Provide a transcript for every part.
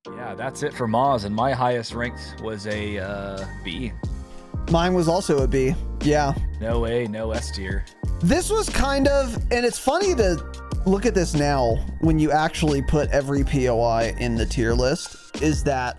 Yeah, that's it for Moz, and my highest ranked was a B. Mine was also a B. Yeah. No A, no S tier. This was kind of, and it's funny to look at this now when you actually put every POI in the tier list, is that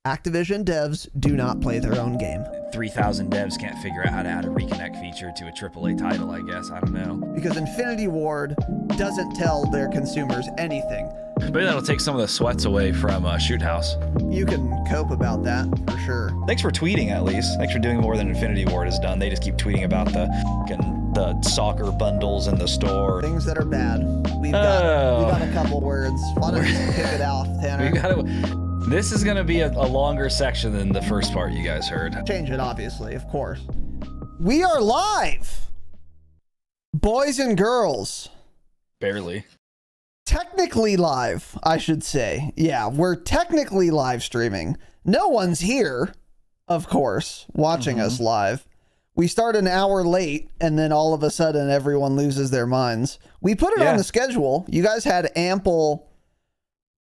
Activision devs do not play their own game. 3,000 devs can't figure out how to add a reconnect feature to a AAA title, I guess. I don't know. Because Infinity Ward doesn't tell their consumers anything. Maybe that'll take some of the sweats away from Shoot House. You can cope about that for sure. Thanks for tweeting, at least. Thanks for doing more than Infinity Ward has done. They just keep tweeting about the soccer bundles in the store. Things that are bad. We got a couple words. Why don't you kick it off, Tanner? This is going to be a longer section than the first part you guys heard. Change it, obviously, of course. We are live, boys and girls. Barely. Technically live, I should say. Yeah, we're technically live streaming. No one's here, of course, watching us live. We start an hour late, and then all of a sudden everyone loses their minds. We put it on the schedule. You guys had ample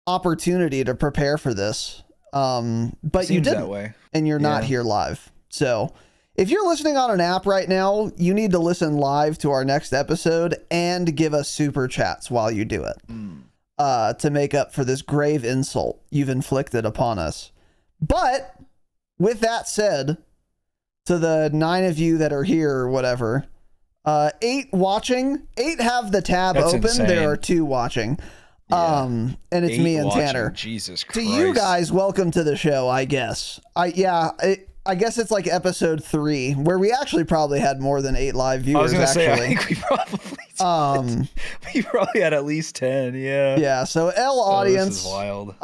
opportunity to prepare for this, but you didn't, that way. And you're not here live. So if you're listening on an app right now, you need to listen live to our next episode and give us super chats while you do it, to make up for this grave insult you've inflicted upon us. But with that said, to the 9 of you that are here or whatever, 8 watching, 8 have the tab That's open. insane. There are 2 watching. And it's 8 me and watching. Tanner. Jesus Christ. To you guys, welcome to the show, I guess. I guess it's like episode 3, where we actually probably had more than 8 live viewers. I was going to say, I actually. think we probably did. We probably had at least 10, yeah. Yeah, so L audience. This is wild.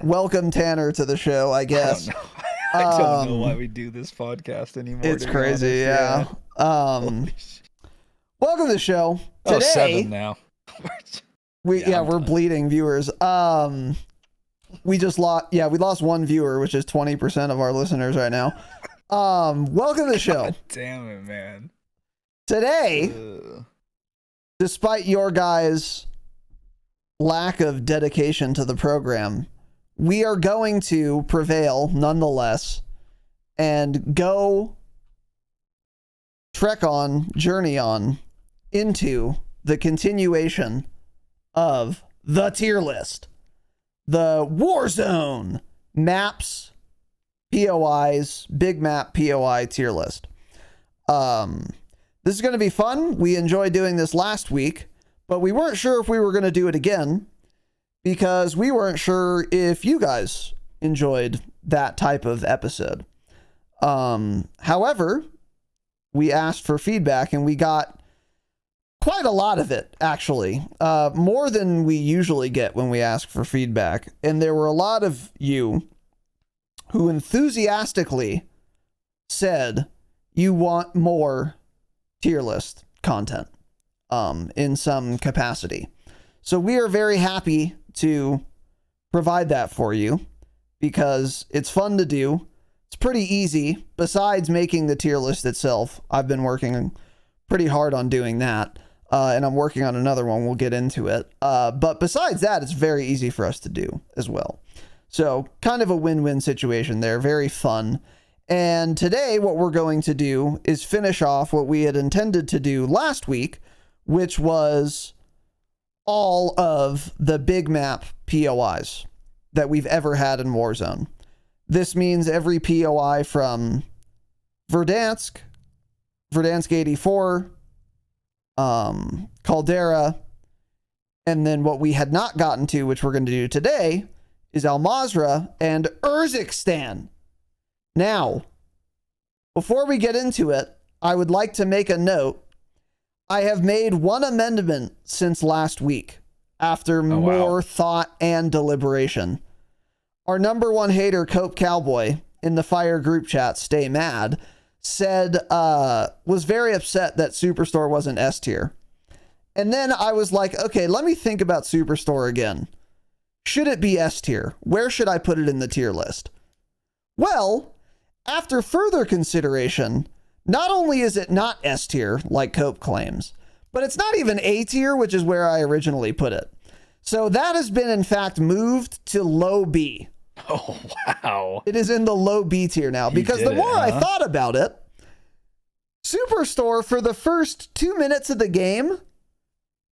Welcome Tanner to the show, I guess. I don't know why we do this podcast anymore. It's crazy, yeah. Welcome to the show. Today, 7 now. we're bleeding viewers. We lost 1 viewer, which is 20% of our listeners right now. Welcome to the show. God damn it, man. Today, despite your guys' lack of dedication to the program, we are going to prevail nonetheless and journey on into the continuation of the tier list. The Warzone maps, POIs, big map POI tier list. This is going to be fun. We enjoyed doing this last week, but we weren't sure if we were going to do it again because we weren't sure if you guys enjoyed that type of episode. However, we asked for feedback and we got quite a lot of it, actually. More than we usually get when we ask for feedback. And there were a lot of you who enthusiastically said you want more tier list content in some capacity. So we are very happy to provide that for you because it's fun to do. It's pretty easy. Besides making the tier list itself, I've been working pretty hard on doing that. And I'm working on another one. We'll get into it. But besides that, it's very easy for us to do as well. So kind of a win-win situation there. Very fun. And today what we're going to do is finish off what we had intended to do last week, which was all of the big map POIs that we've ever had in Warzone. This means every POI from Verdansk, Verdansk 84, Caldera, and then what we had not gotten to, which we're going to do today, is Al-Mazrah and Urzikstan. Now, before we get into it, I would like to make a note. I have made one amendment since last week after more thought and deliberation. Our number one hater, Cope Cowboy, in the Fire group chat, Stay Mad, said, was very upset that Superstore wasn't S tier. And then I was like, okay, let me think about Superstore again. Should it be S tier? Where should I put it in the tier list? Well, after further consideration, not only is it not S tier, like Cope claims, but it's not even A tier, which is where I originally put it. So that has been, in fact, moved to low B. Oh, wow. It is in the low B tier now because the more I thought about it, Superstore for the first 2 minutes of the game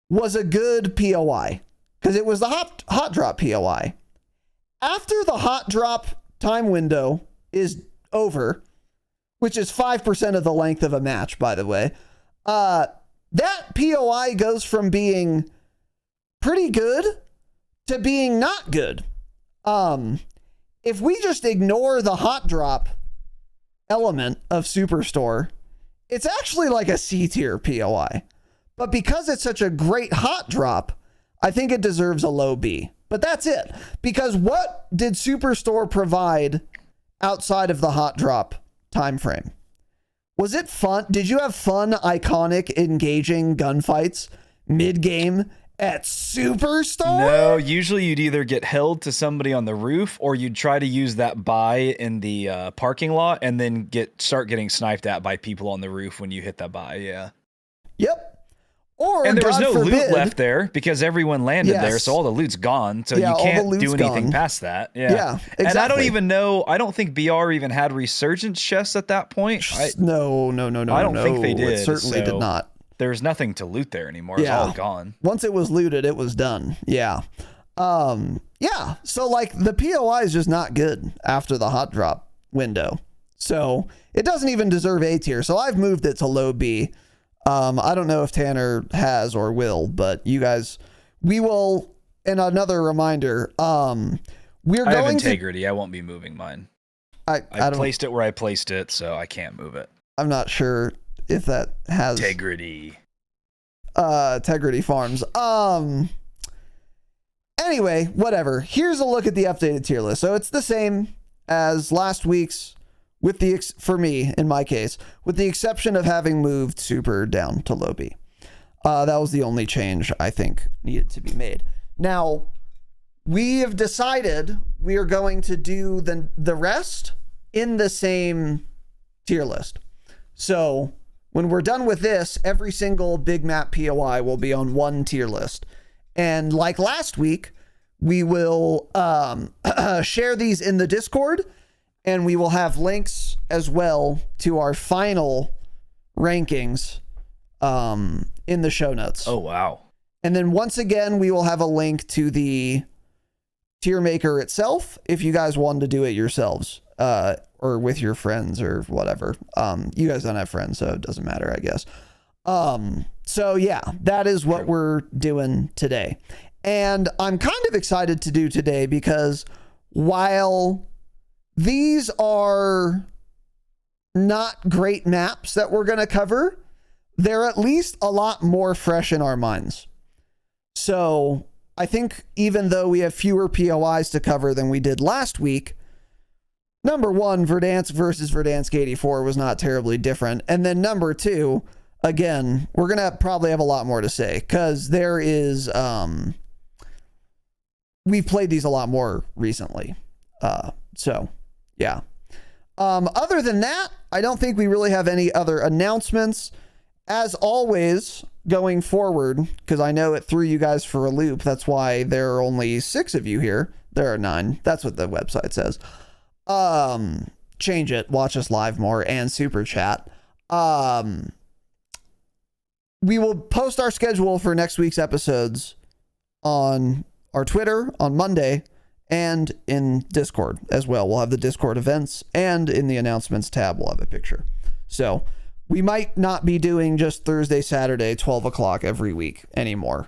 was a good POI because it was the hot drop POI. After the hot drop time window is over, which is 5% of the length of a match, by the way, that POI goes from being pretty good to being not good. If we just ignore the hot drop element of Superstore, it's actually like a C tier POI. But because it's such a great hot drop, I think it deserves a low B. But that's it. Because what did Superstore provide outside of the hot drop time frame? Was it fun? Did you have fun, iconic, engaging gunfights mid-game at Superstore? No, usually you'd either get held to somebody on the roof or you'd try to use that buy in the parking lot and then start getting sniped at by people on the roof when you hit that buy, yeah. Yep. Or, and there was God no forbid, loot left there because everyone landed there, so all the loot's gone, so you can't do anything past that. Yeah, exactly. And I don't even know, I don't think BR even had resurgence chests at that point. No. I don't think they did. It certainly did not. There's nothing to loot there anymore. It's all gone. Once it was looted, it was done. Yeah. So like the POI is just not good after the hot drop window. So it doesn't even deserve A tier. So I've moved it to low B. I don't know if Tanner has or will, but you guys, we will. And another reminder, we're I have going integrity. I won't be moving mine. I placed it where I placed it, so I can't move it. I'm not sure if that has integrity. Integrity Farms. Anyway, whatever. Here's a look at the updated tier list. So it's the same as last week's, with the for me in my case, with the exception of having moved Super down to low B. That was the only change I think needed to be made. Now, we have decided we are going to do the rest in the same tier list. So when we're done with this, every single big map POI will be on one tier list. And like last week, we will share these in the Discord, and we will have links as well to our final rankings in the show notes. Oh, wow. And then once again, we will have a link to the tier maker itself if you guys wanted to do it yourselves or with your friends or whatever. You guys don't have friends, so it doesn't matter, I guess. So yeah, that is what we're doing today. And I'm kind of excited to do today because while these are not great maps that we're going to cover, they're at least a lot more fresh in our minds. So I think even though we have fewer POIs to cover than we did last week, number one, Verdansk versus Verdansk 84 was not terribly different. And then number two, again, we're going to probably have a lot more to say because there is, we've played these a lot more recently. So yeah. Other than that, I don't think we really have any other announcements. As always, going forward, because I know it threw you guys for a loop. That's why there are only 6 of you here. There are 9. That's what the website says. Change it. Watch us live more and super chat. We will post our schedule for next week's episodes on our Twitter on Monday and in Discord as well. We'll have the Discord events, and in the announcements tab, we'll have a picture. So we might not be doing just Thursday, Saturday, 12 o'clock every week anymore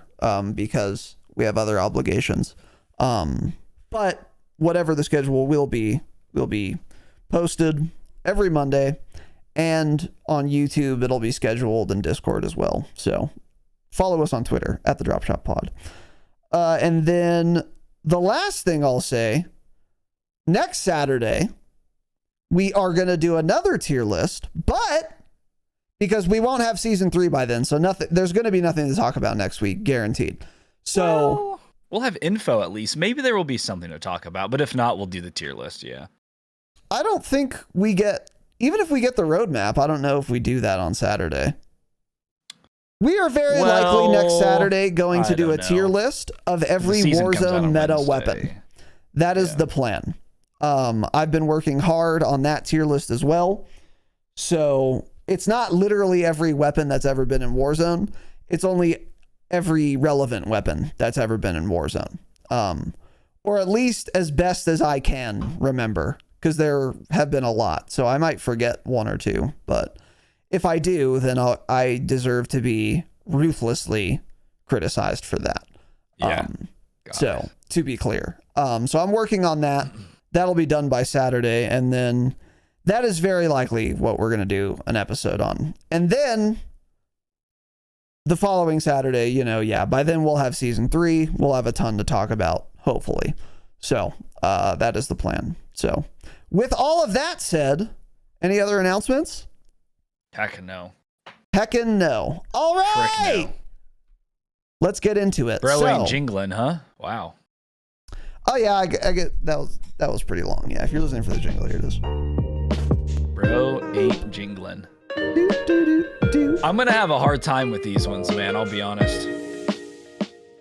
because we have other obligations. But whatever the schedule will be posted every Monday, and on YouTube, it'll be scheduled in Discord as well. So follow us on Twitter at the Dropshot Pod. And then the last thing I'll say, next Saturday, we are going to do another tier list, but because we won't have season 3 by then, so there's going to be nothing to talk about next week, guaranteed. So we'll have info at least. Maybe there will be something to talk about, but if not, we'll do the tier list. Yeah. I don't think even if we get the roadmap, I don't know if we do that on Saturday. We are very likely next Saturday going to do a tier know. list of every season comes out Warzone on meta Wednesday. weapon. That is the plan. I've been working hard on that tier list as well. So it's not literally every weapon that's ever been in Warzone. It's only every relevant weapon that's ever been in Warzone. Or at least as best as I can remember, because there have been a lot. So I might forget one or two, but if I do, then I deserve to be ruthlessly criticized for that. Yeah. So to be clear, so I'm working on that. That'll be done by Saturday. And then that is very likely what we're going to do an episode on. And then the following Saturday, by then we'll have season 3. We'll have a ton to talk about, hopefully. So that is the plan. So with all of that said, any other announcements? Heckin' no. Heckin' no. All right. No. Let's get into it. Bro ain't jingling, huh? Wow. Oh yeah, I get that was pretty long. Yeah, if you're listening for the jingle, here it is. Bro ain't jingling. Do, do, do, do. I'm gonna have a hard time with these ones, man. I'll be honest.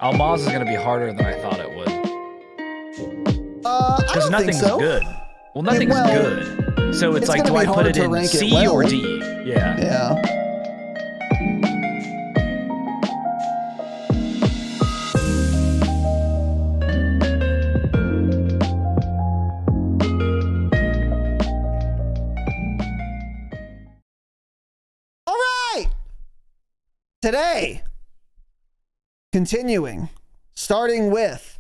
Al-Mazrah is gonna be harder than I thought it would. I Because don't nothing's think so. good. Well, nothing's good. So it's like, do I put it in C or D? Yeah. Yeah. All right. Today, continuing, starting with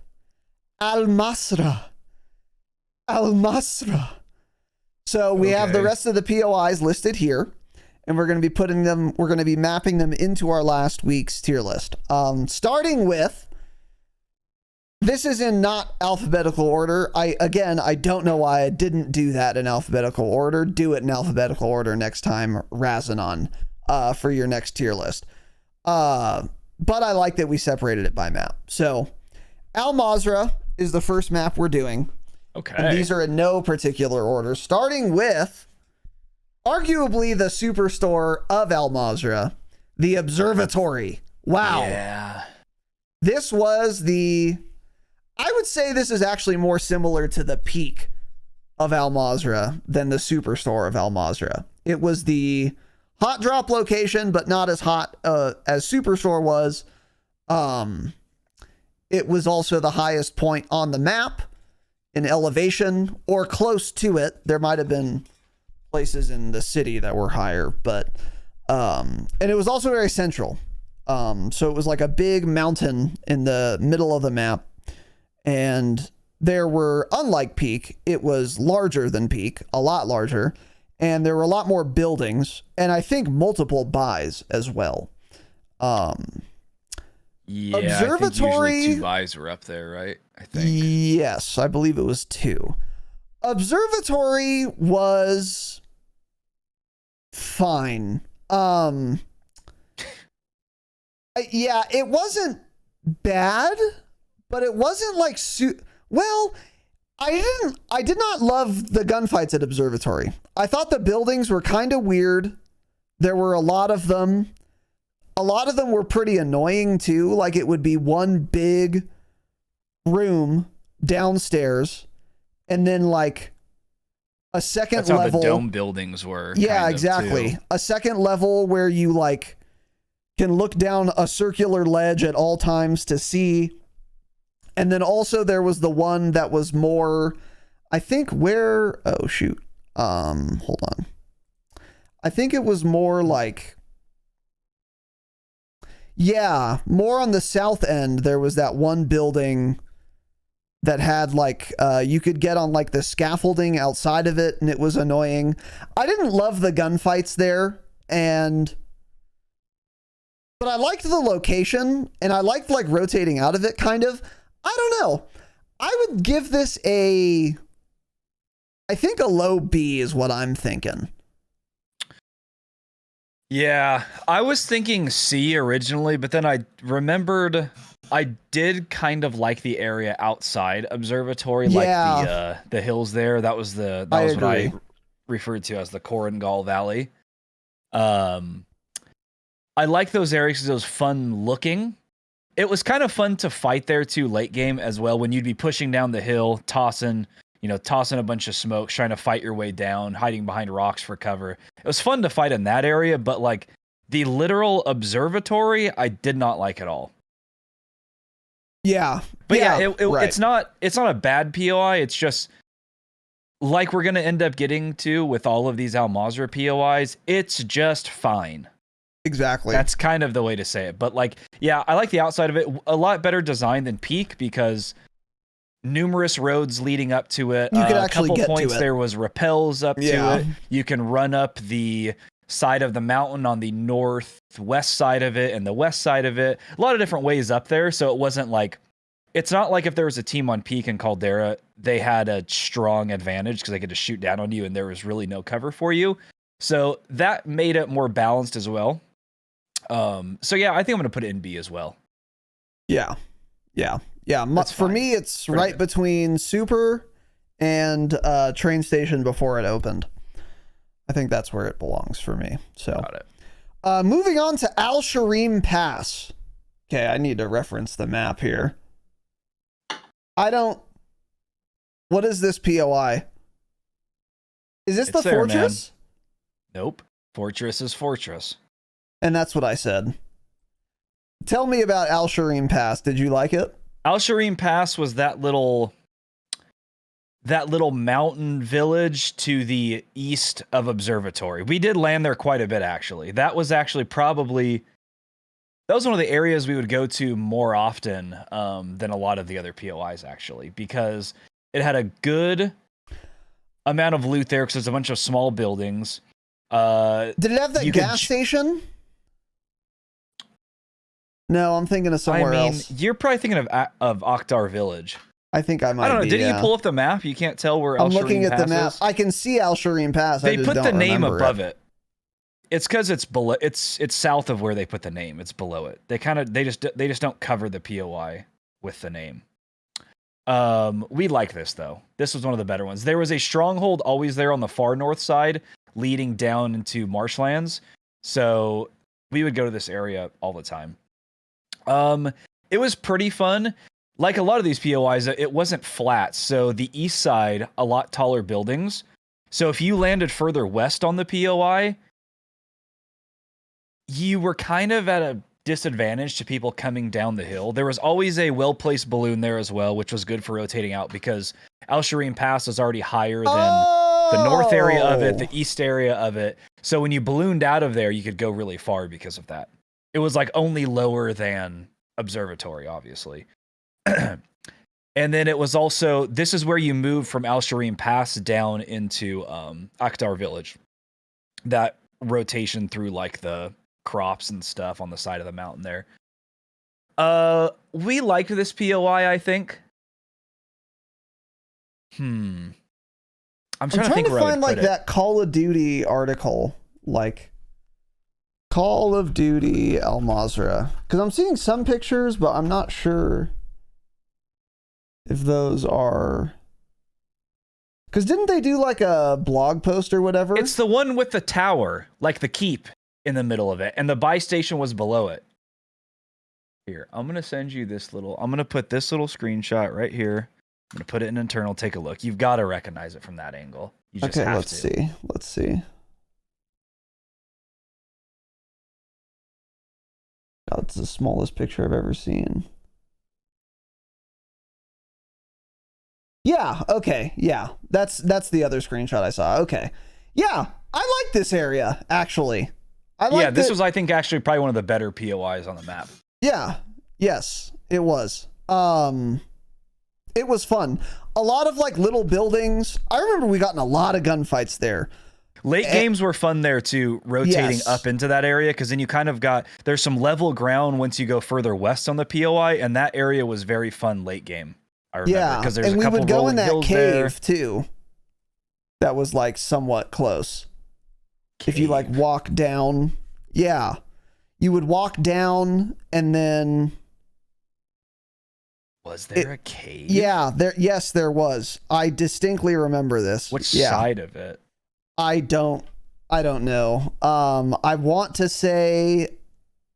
Al-Mazrah. Al-Mazrah. So we have the rest of the POIs listed here, and we're going to be mapping them into our last week's tier list. Starting with, this is in not alphabetical order. I don't know why I didn't do that in alphabetical order. Do it in alphabetical order next time, Razinon, for your next tier list. But I like that we separated it by map. So Al-Mazrah is the first map we're doing. Okay. And these are in no particular order, starting with arguably the superstore of Al-Mazrah, the Observatory. Wow. Yeah. This was I would say this is actually more similar to the peak of Al-Mazrah than the superstore of Al-Mazrah. It was the hot drop location, but not as hot as superstore was. It was also the highest point on the map in elevation or close to it. There might have been places in the city that were higher, but and it was also very central. So it was like a big mountain in the middle of the map, and there were, unlike Peak, it was larger than Peak, a lot larger, and there were a lot more buildings, and I think multiple buys as well. Yeah, Observatory, I think usually 2 buys were up there, right? I think. Yes, I believe it was 2. Observatory was fine. Yeah, it wasn't bad, but it wasn't like well, I did not love the gunfights at Observatory. I thought the buildings were kind of weird. There were a lot of them. A lot of them were pretty annoying too. Like it would be one big room downstairs and then like a second That's level. how the dome buildings were. Yeah, exactly. A second level where you like can look down a circular ledge at all times to see. And then also there was the one that was more, I think hold on. I think it was more like, yeah, more on the south end. There was that one building that had like, you could get on like the scaffolding outside of it, and it was annoying. I didn't love the gunfights there, but I liked the location, and I liked like rotating out of it kind of. I don't know. I would give this I think a low B is what I'm thinking. Yeah, I was thinking C originally, but then I remembered I did kind of like the area outside Observatory, like the hills there. That was what I referred to as the Korengal Valley. I like those areas because it was fun looking. It was kind of fun to fight there too late game as well, when you'd be pushing down the hill, tossing a bunch of smokes, trying to fight your way down, hiding behind rocks for cover. It was fun to fight in that area, but like the literal observatory, I did not like at all. Yeah. But right. It's not a bad POI. It's just like we're going to end up getting to with all of these Al-Mazrah POIs. It's just fine. Exactly. That's kind of the way to say it. But like, yeah, I like the outside of it. A lot better design than Peak because numerous roads leading up to it. You could actually a couple get points to it. There was rappels up to it. You can run up the side of the mountain on the northwest side of it and the west side of it. A lot of different ways up there. So it wasn't like, it's not like if there was a team on Peak and Caldera, they had a strong advantage because they could just shoot down on you and there was really no cover for you. So that made it more balanced as well. So yeah, I think I'm going to put it in B as well. Yeah. For me, it's pretty right good. Between Super and train station before it opened. I think that's where it belongs for me. So, got it. Moving on to Al-Sharim Pass. Okay, I need to reference the map here. What is this POI? Is this the fortress? Man. Nope. Fortress is fortress. And that's what I said. Tell me about Al-Sharim Pass. Did you like it? Al-Sharim Pass was that little mountain village to the east of Observatory. We did land there quite a bit, actually. That was actually one of the areas we would go to more often than a lot of the other POIs, actually, because it had a good amount of loot there because there's a bunch of small buildings. Did it have that gas station? No, I'm thinking of somewhere else. You're probably thinking of Akhtar Village. I think I might. I don't know. Didn't you pull up the map? You can't tell where I'm Al-Sharim looking at the map. is? I can see Al-Sharim Pass. They put the name above it. It's because it's below. It's south of where they put the name. It's below it. They just don't cover the POI with the name. We like this though. This was one of the better ones. There was a stronghold always there on the far north side, leading down into marshlands. So we would go to this area all the time. It was pretty fun. Like a lot of these POIs, it wasn't flat. So the east side, a lot taller buildings. So if you landed further west on the POI, you were kind of at a disadvantage to people coming down the hill. There was always a well-placed balloon there as well, which was good for rotating out because Al-Sharim Pass is already higher than the north area of it, the east area of it. So when you ballooned out of there, you could go really far because of that. It was like only lower than Observatory, obviously. And then it was also, this is where you move from Al-Sharim Pass down into Akhtar Village. That rotation through like the crops and stuff on the side of the mountain there. We liked this POI, I think. I'm trying to find like that Call of Duty article, like Call of Duty Al-Mazrah, because I'm seeing some pictures, but I'm not sure if those are, because didn't they do like a blog post or whatever? It's the one with the tower, like the keep in the middle of it, and the buy station was below it. Here, I'm gonna send you I'm gonna put this little screenshot right here. I'm gonna put it in internal. Take a look. You've got to recognize it from that angle. You just have to. Let's see. That's the smallest picture I've ever seen. Yeah, okay. Yeah. That's the other screenshot I saw. Okay. Yeah, I like this area actually. This was I think actually probably one of the better POIs on the map. Yeah. Yes, it was. It was fun. A lot of like little buildings. I remember we got in a lot of gunfights there. Late games were fun there too, rotating up into that area, because then you kind of there's some level ground once you go further west on the POI, and that area was very fun late game. I remember, because there's a couple we would go in that cave there too. That was like somewhat close. If you like walk down, you would walk down, and then was there a cave? Yeah, there was. I distinctly remember this. Which side of it? I don't know. I want to say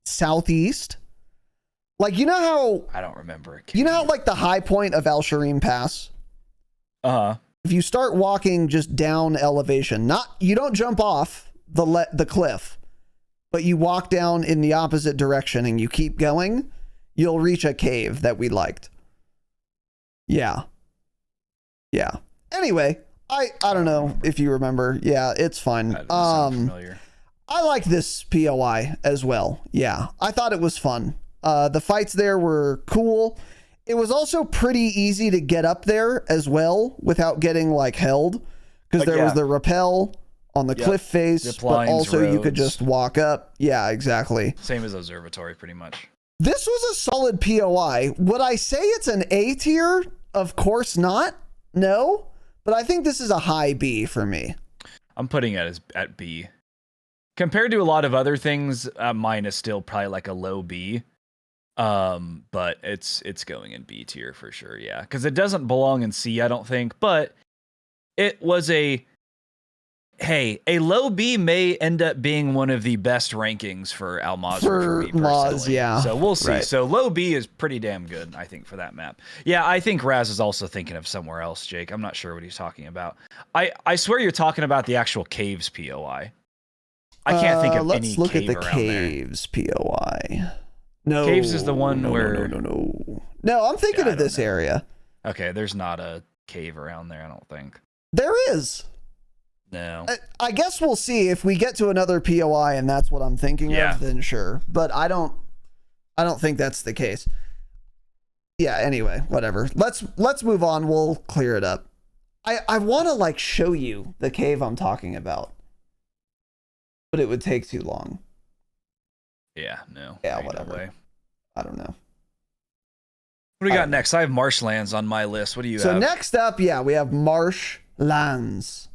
southeast. Like, you know how I don't remember. You know how like the high point of Al Shireen Pass? If you start walking just down elevation, you don't jump off the cliff, but you walk down in the opposite direction and you keep going, you'll reach a cave that we liked. Yeah. Anyway, I don't know if you remember. Yeah, it's fine. That doesn't sound familiar. I like this POI as well. Yeah, I thought it was fun. The fights there were cool. It was also pretty easy to get up there as well without getting like held, because there was the rappel on the cliff face, Zip but lines, also you could roads. just walk up. Yeah, exactly. Same as Observatory, pretty much. This was a solid POI. Would I say it's an A tier? Of course not. No, but I think this is a high B for me. I'm putting it at B. Compared to a lot of other things, mine is still probably like a low B. But it's going in B tier for sure, yeah. Because it doesn't belong in C, I don't think. But it was a low B may end up being one of the best rankings for Al-Mazrah for me personally. Yeah. So we'll see. Right. So low B is pretty damn good, I think, for that map. Yeah, I think Raz is also thinking of somewhere else, Jake. I'm not sure what he's talking about. I swear you're talking about the actual caves POI. I can't think of any let's look cave at the around there. caves POI. No. Caves is the one where... No, I'm thinking Yeah, I of this don't know. area. Okay, there's not a cave around there, I don't think. There is. No. I guess we'll see if we get to another POI and that's what I'm thinking of, then sure. But I don't think that's the case. Yeah, anyway, whatever. Let's move on. We'll clear it up. I want to like show you the cave I'm talking about, but it would take too long. Yeah, no. Yeah, ain't no whatever. way. I don't know. What do we got next? I have marshlands on my list. What do you have? So next up, yeah, we have marshlands.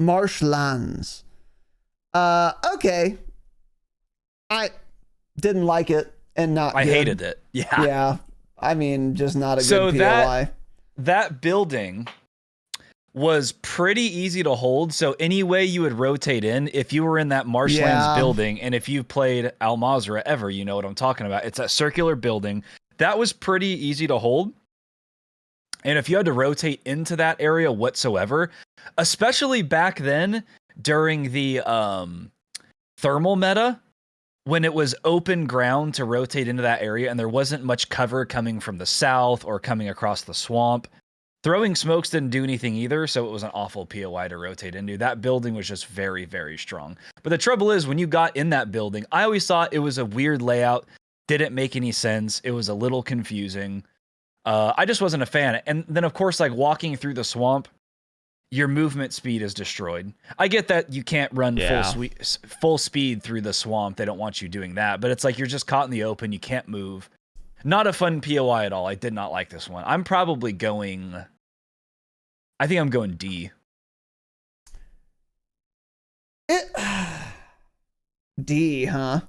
Marshlands. Okay. I didn't like it and not I good. hated it. Yeah. Yeah. I mean, just not a So good POI. that building was pretty easy to hold. So any way you would rotate in, if you were in that marshlands building, and if you've played Al-Mazrah ever, you know what I'm talking about. It's that circular building. That was pretty easy to hold. And if you had to rotate into that area whatsoever, especially back then during the thermal meta, when it was open ground to rotate into that area and there wasn't much cover coming from the south or coming across the swamp, throwing smokes didn't do anything either, so it was an awful POI to rotate into. That building was just very, very strong. But the trouble is, when you got in that building, I always thought it was a weird layout, didn't make any sense, it was a little confusing. I just wasn't a fan. And then, of course, like walking through the swamp, your movement speed is destroyed. I get that you can't run full speed through the swamp. They don't want you doing that. But it's like you're just caught in the open. You can't move. Not a fun POI at all. I did not like this one. I'm probably going... I think I'm going D. D, huh?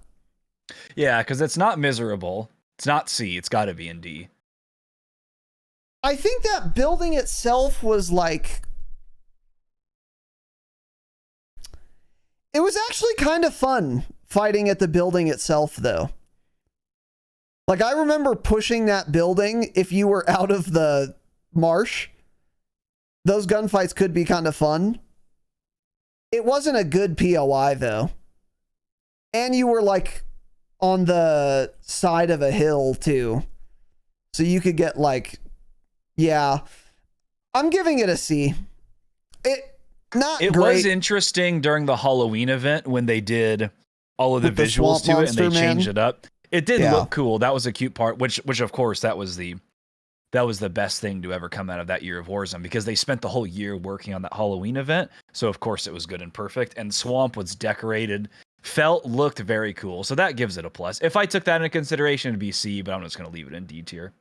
Yeah, because it's not miserable. It's not C. It's got to be in D. I think that building itself was like... It was actually kind of fun fighting at the building itself, though. Like, I remember pushing that building if you were out of the marsh. Those gunfights could be kind of fun. It wasn't a good POI, though. And you were, like, on the side of a hill, too. So you could get, like... Yeah. I'm giving it a C. It was interesting during the Halloween event when they did all of the visuals to it and they changed it up. It did look cool. That was a cute part, which of course that was the best thing to ever come out of that year of Warzone, because they spent the whole year working on that Halloween event. So of course it was good and perfect, and Swamp was decorated, looked very cool. So that gives it a plus. If I took that into consideration, it'd be C, but I'm just going to leave it in D tier.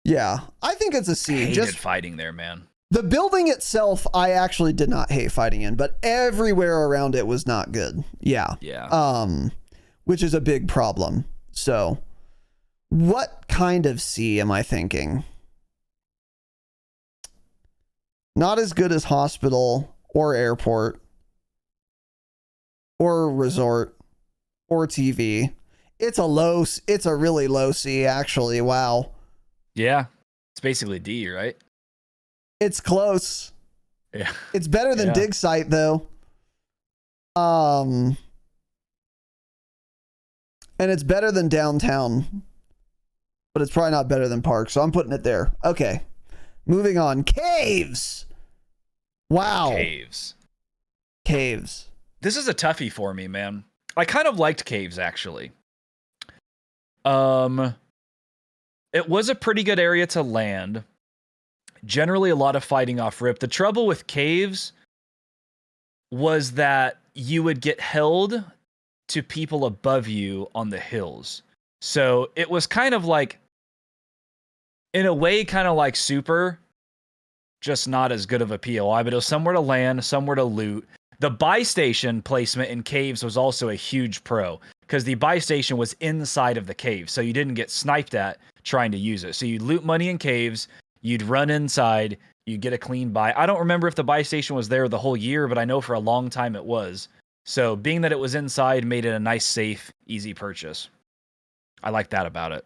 Yeah, I think it's a C. Hated just fighting there, man. The building itself, I actually did not hate fighting in, but everywhere around it was not good. Yeah. Yeah. Which is a big problem. So, what kind of C am I thinking? Not as good as hospital or airport or resort or TV. It's a really low C, actually. Wow. Yeah. It's basically D, right? It's close. Yeah. It's better than Dig Site, though. And it's better than Downtown. But it's probably not better than Park, so I'm putting it there. Okay. Moving on. Caves! Wow. Caves. This is a toughie for me, man. I kind of liked caves, actually. It was a pretty good area to land. Generally, a lot of fighting off rip. The trouble with caves was that you would get held to people above you on the hills. So it was kind of like, in a way, kind of like Super, just not as good of a POI, but it was somewhere to land, somewhere to loot. The buy station placement in caves was also a huge pro, because the buy station was inside of the cave, so you didn't get sniped at trying to use it. So you'd loot money in caves, you'd run inside, you'd get a clean buy. I don't remember if the buy station was there the whole year, but I know for a long time it was. So being that it was inside made it a nice, safe, easy purchase. I like that about it.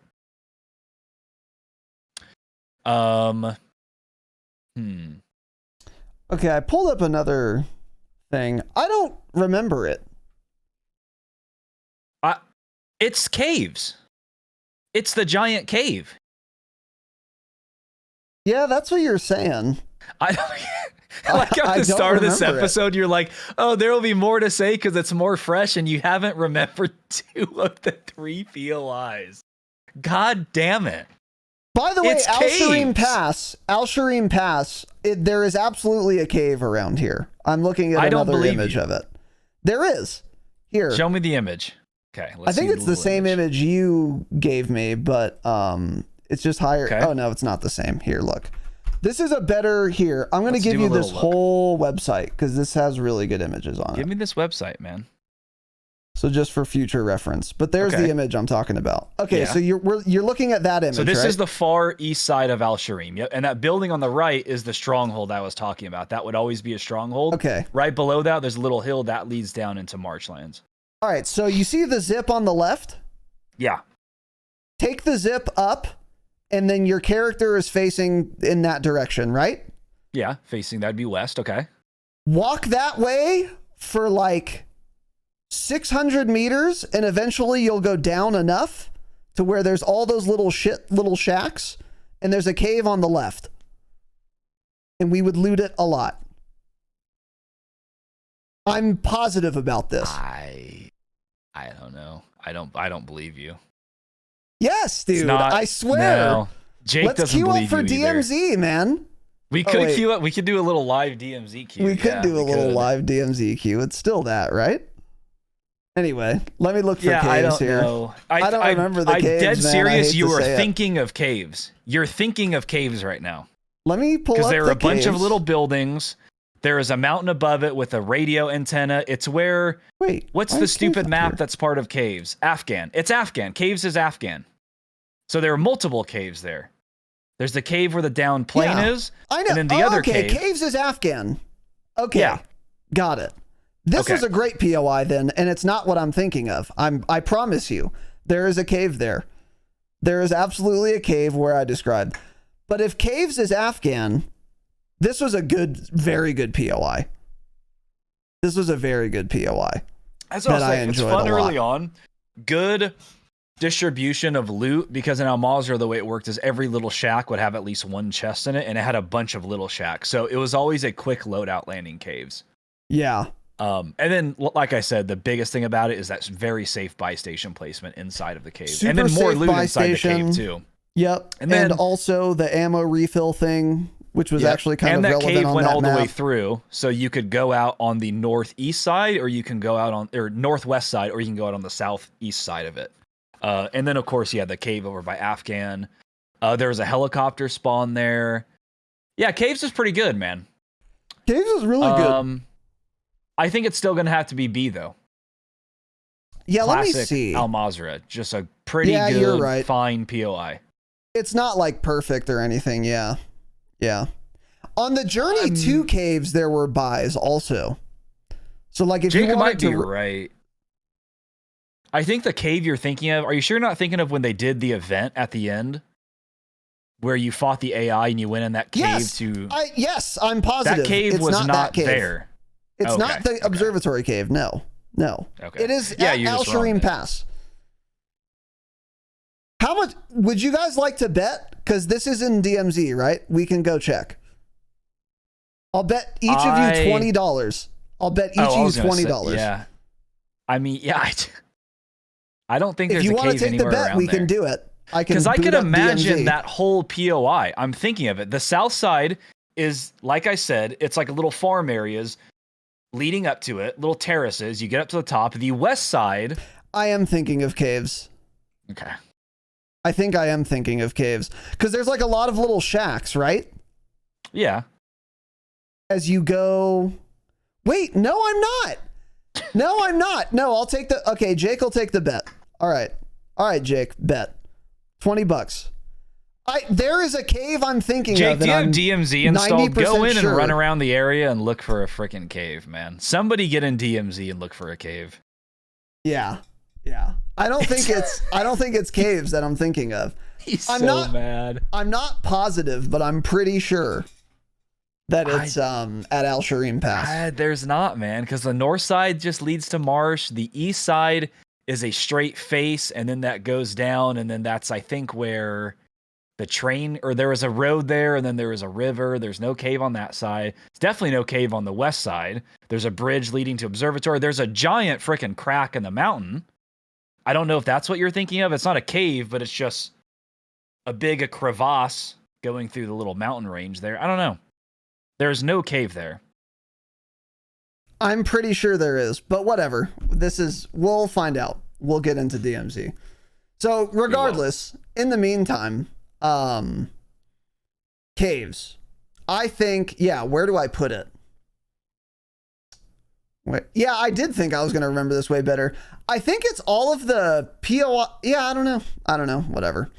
Okay, I pulled up another thing. I don't remember it. It's caves. It's the giant cave. Yeah, that's what you're saying. Like at the start of this episode, you're like, oh, there will be more to say because it's more fresh, and you haven't remembered 2 of the 3 POIs. God damn it. By the way, Al-Shireen Pass, there is absolutely a cave around here. I'm looking at another image of it. There is. Here. Show me the image. Okay. I think it's the same image you gave me, but it's just higher. Okay. Oh, no, it's not the same. Here, look. This is a better here. I'm going to give you this whole website because this has really good images on it. Give me this website, man. So just for future reference. But there's the image I'm talking about. Okay, so you're looking at that image, so this is the far east side of Al-Shireen. Yep. And that building on the right is the stronghold I was talking about. That would always be a stronghold. Okay. Right below that, there's a little hill that leads down into Marchlands. All right, so you see the zip on the left? Yeah. Take the zip up, and then your character is facing in that direction, right? Yeah, facing, that'd be west, okay. Walk that way for like 600 meters, and eventually you'll go down enough to where there's all those little shacks, and there's a cave on the left. And we would loot it a lot. I'm positive about this. I don't know. I don't believe you. Yes, dude. I swear. No. Jake doesn't believe you Let's queue up for DMZ, man. We could queue up. We could do a little live DMZ queue. We could do a little live DMZ queue. It's still that, right? Anyway, let me look for caves I don't here. know. I don't remember the caves, I'm dead serious. You were thinking of caves. You're thinking of caves right now. Let me pull up because there are a bunch of caves. little buildings. There is a mountain above it with a radio antenna. It's where... Wait. What's the stupid map that's part of caves? Afghan. It's Afghan. Caves is Afghan. So there are multiple caves there. There's the cave where the down plane is. I know. And then the other cave. Caves is Afghan. Okay. Yeah. Got it. This is a great POI then, and it's not what I'm thinking of. I promise you. There is a cave there. There is absolutely a cave where I described. But if caves is Afghan... This was a very good POI. This was a very good POI. That's what I enjoyed. It's fun early on. Good distribution of loot, because in Al-Mazrah, the way it worked is every little shack would have at least one chest in it, and it had a bunch of little shacks. So it was always a quick loadout landing caves. Yeah. And then, like I said, the biggest thing about it is that very safe buy station placement inside of the cave. And then more loot inside the cave, too. Yep. And also the ammo refill thing, which was actually kind of relevant on that map. And that cave went all the way through, so you could go out on the northeast side, or you can go out on northwest side, or you can go out on the southeast side of it. And then, of course, you had the cave over by Afghan. There was a helicopter spawn there. Yeah, caves is pretty good, man. Caves is really good. I think it's still going to have to be B, though. Yeah, Classic let me see. Al-Mazrah, just a pretty good, fine POI. It's not like perfect or anything, yeah. Yeah. On the journey to caves, there were buys also. So like if Jacob you wanted might be right. I think the cave you're thinking of, are you sure you're not thinking of when they did the event at the end? Where you fought the AI and you went in that cave Yes, I'm positive. That cave it's was not cave. there. It's not the observatory cave. No. Okay. It is at Al-Shireen Pass. How much would you guys like to bet? Because this is in DMZ, right? We can go check. I'll bet each of you $20. I'll bet each of you $20. Yeah. I mean, yeah. I don't think there's a cave anywhere around there. If you want to take the bet, we can do it. Because I could imagine that whole POI. I'm thinking of it. The south side is, like I said, it's like little farm areas leading up to it, little terraces. You get up to the top. The west side. I am thinking of caves. Okay. I think I am thinking of caves. Because there's like a lot of little shacks, right? Yeah. As you go. Wait, no, I'm not. No, I'm not. No, I'll take the. Okay, Jake will take the bet. All right, Jake, bet. $20. There is a cave I'm thinking Jake, of. Jake, do you have DMZ installed? Go in sure. and run around the area and look for a freaking cave, man. Somebody get in DMZ and look for a cave. Yeah. I don't think it's caves that I'm thinking of. I'm not mad. I'm not positive, but I'm pretty sure that it's at Al-Shireen Pass. There's not, man, because the north side just leads to marsh. The east side is a straight face, and then that goes down, and then that's, I think, where the train, or there was a road there, and then there was a river. There's no cave on that side. It's definitely no cave on the west side. There's a bridge leading to observatory. There's a giant freaking crack in the mountain. I don't know if that's what you're thinking of. It's not a cave, but it's just a crevasse going through the little mountain range there. I don't know. There's no cave there. I'm pretty sure there is, but whatever. We'll find out. We'll get into DMZ. So regardless, in the meantime, caves. I think, where do I put it? Wait, I did think I was going to remember this way better. I think it's all of the POI. Yeah, I don't know. Whatever.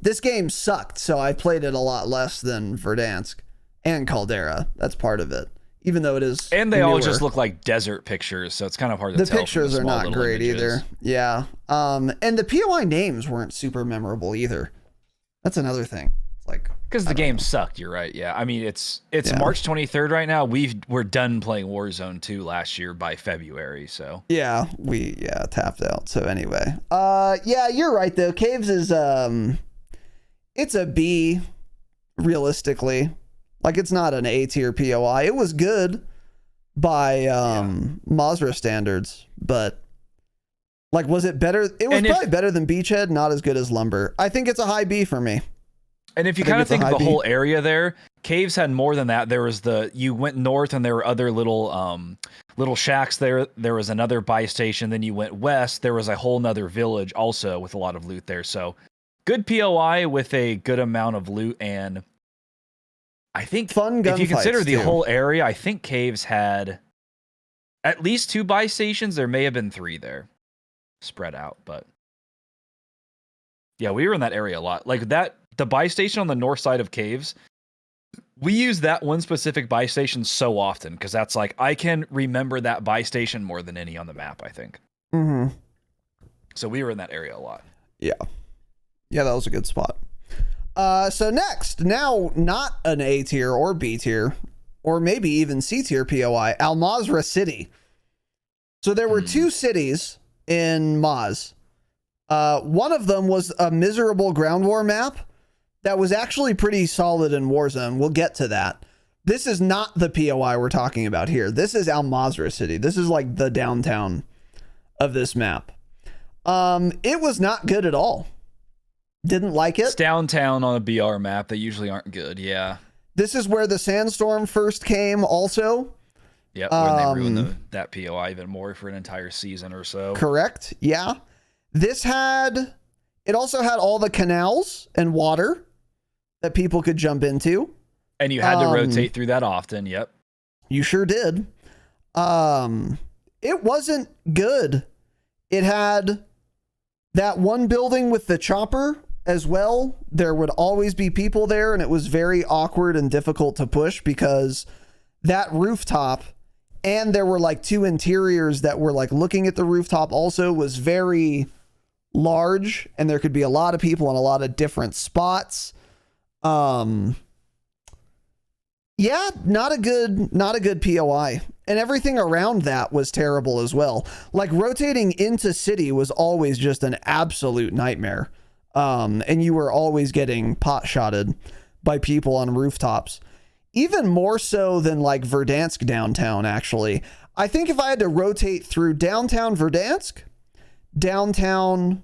This game sucked, so I played it a lot less than Verdansk and Caldera. That's part of it. Even though it is and they all just look like desert pictures, so it's kind of hard to tell. The pictures are not great either. Yeah. And the POI names weren't super memorable either. That's another thing. It's like because the game sucked. You're right. Yeah. I mean, it's March 23rd right now. We're done playing Warzone 2 last year by February. So we tapped out. So anyway, you're right though. Caves is it's a B, realistically. Like, it's not an A tier POI. It was good by Mazrah standards, but like, was it better? It was probably better than Beachhead, not as good as Lumber. I think it's a high B for me. And if you kind of think of the whole area there, Caves had more than that. There was you went north and there were other little shacks there. There was another buy station. Then you went west. There was a whole nother village also with a lot of loot there. So good POI with a good amount of loot, and I think if you consider the whole area, I think Caves had at least 2 buy stations. There may have been 3 there spread out, but yeah, we were in that area a lot. Like the buy station on the north side of Caves, we use that one specific buy station so often because that's like, I can remember that buy station more than any on the map, I think. Mm-hmm. So we were in that area a lot. Yeah, that was a good spot. So next, now not an A tier or B tier, or maybe even C tier POI, Al-Mazrah City. So there were 2 cities in Maz. One of them was a miserable ground war map that was actually pretty solid in Warzone. We'll get to that. This is not the POI we're talking about here. This is Al-Mazrah City. This is like the downtown of this map. It was not good at all. Didn't like it. It's downtown on a BR map. They usually aren't good. Yeah. This is where the sandstorm first came also. Yep. When they ruined that POI even more for an entire season or so. Correct. Yeah. It also had all the canals and water that people could jump into. And you had to rotate through that often. Yep. You sure did. It wasn't good. It had that one building with the chopper as well. There would always be people there, and it was very awkward and difficult to push because that rooftop And there were like 2 interiors that were like looking at the rooftop also was very large, and there could be a lot of people in a lot of different spots. Yeah, not a good POI. And everything around that was terrible as well. Like rotating into city was always just an absolute nightmare. And you were always getting pot shotted by people on rooftops. Even more so than like Verdansk downtown, actually. I think if I had to rotate through downtown Verdansk, downtown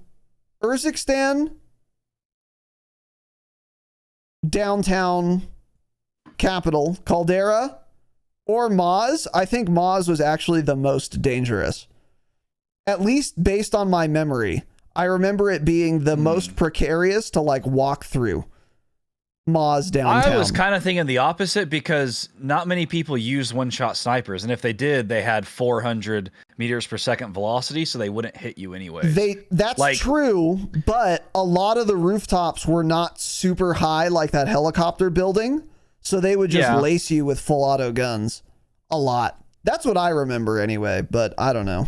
Urzikstan, downtown capital Caldera, or Maz, I think Maz was actually the most dangerous. At least based on my memory. I remember it being the most precarious to like walk through. Maz downtown. I was kind of thinking the opposite because not many people use one-shot snipers, and if they did, they had 400 meters per second velocity, so they wouldn't hit you anyway. That's like, true, but a lot of the rooftops were not super high like that helicopter building, so they would just lace you with full auto guns a lot. That's what I remember anyway, but I don't know.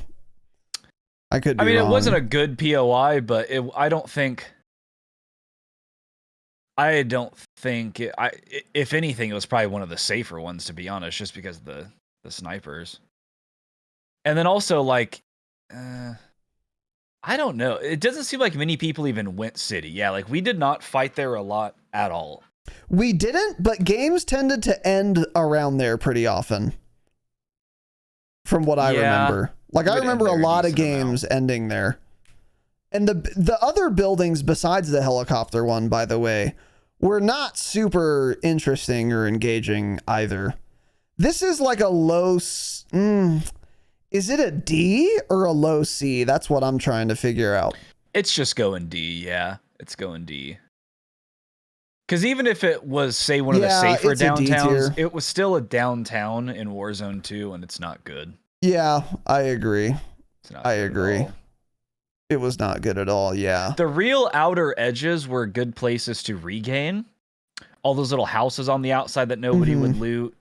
I could be wrong. It wasn't a good POI, but I don't think if anything, it was probably one of the safer ones, to be honest, just because of the snipers. And then also, like, I don't know. It doesn't seem like many people even went city. Yeah, like, we did not fight there a lot at all. We didn't, but games tended to end around there pretty often. From what I remember. Like, I remember a lot of games ending there. And the other buildings besides the helicopter one, by the way, were not super interesting or engaging either. This is like a low... is it a D or a low C? That's what I'm trying to figure out. It's just going D, yeah. It's going D. Because even if it was, say, one of the safer downtowns, it was still a downtown in Warzone 2, and it's not good. Yeah, I agree. I agree. It was not good at all, yeah. The real outer edges were good places to regain. All those little houses on the outside that nobody would loot.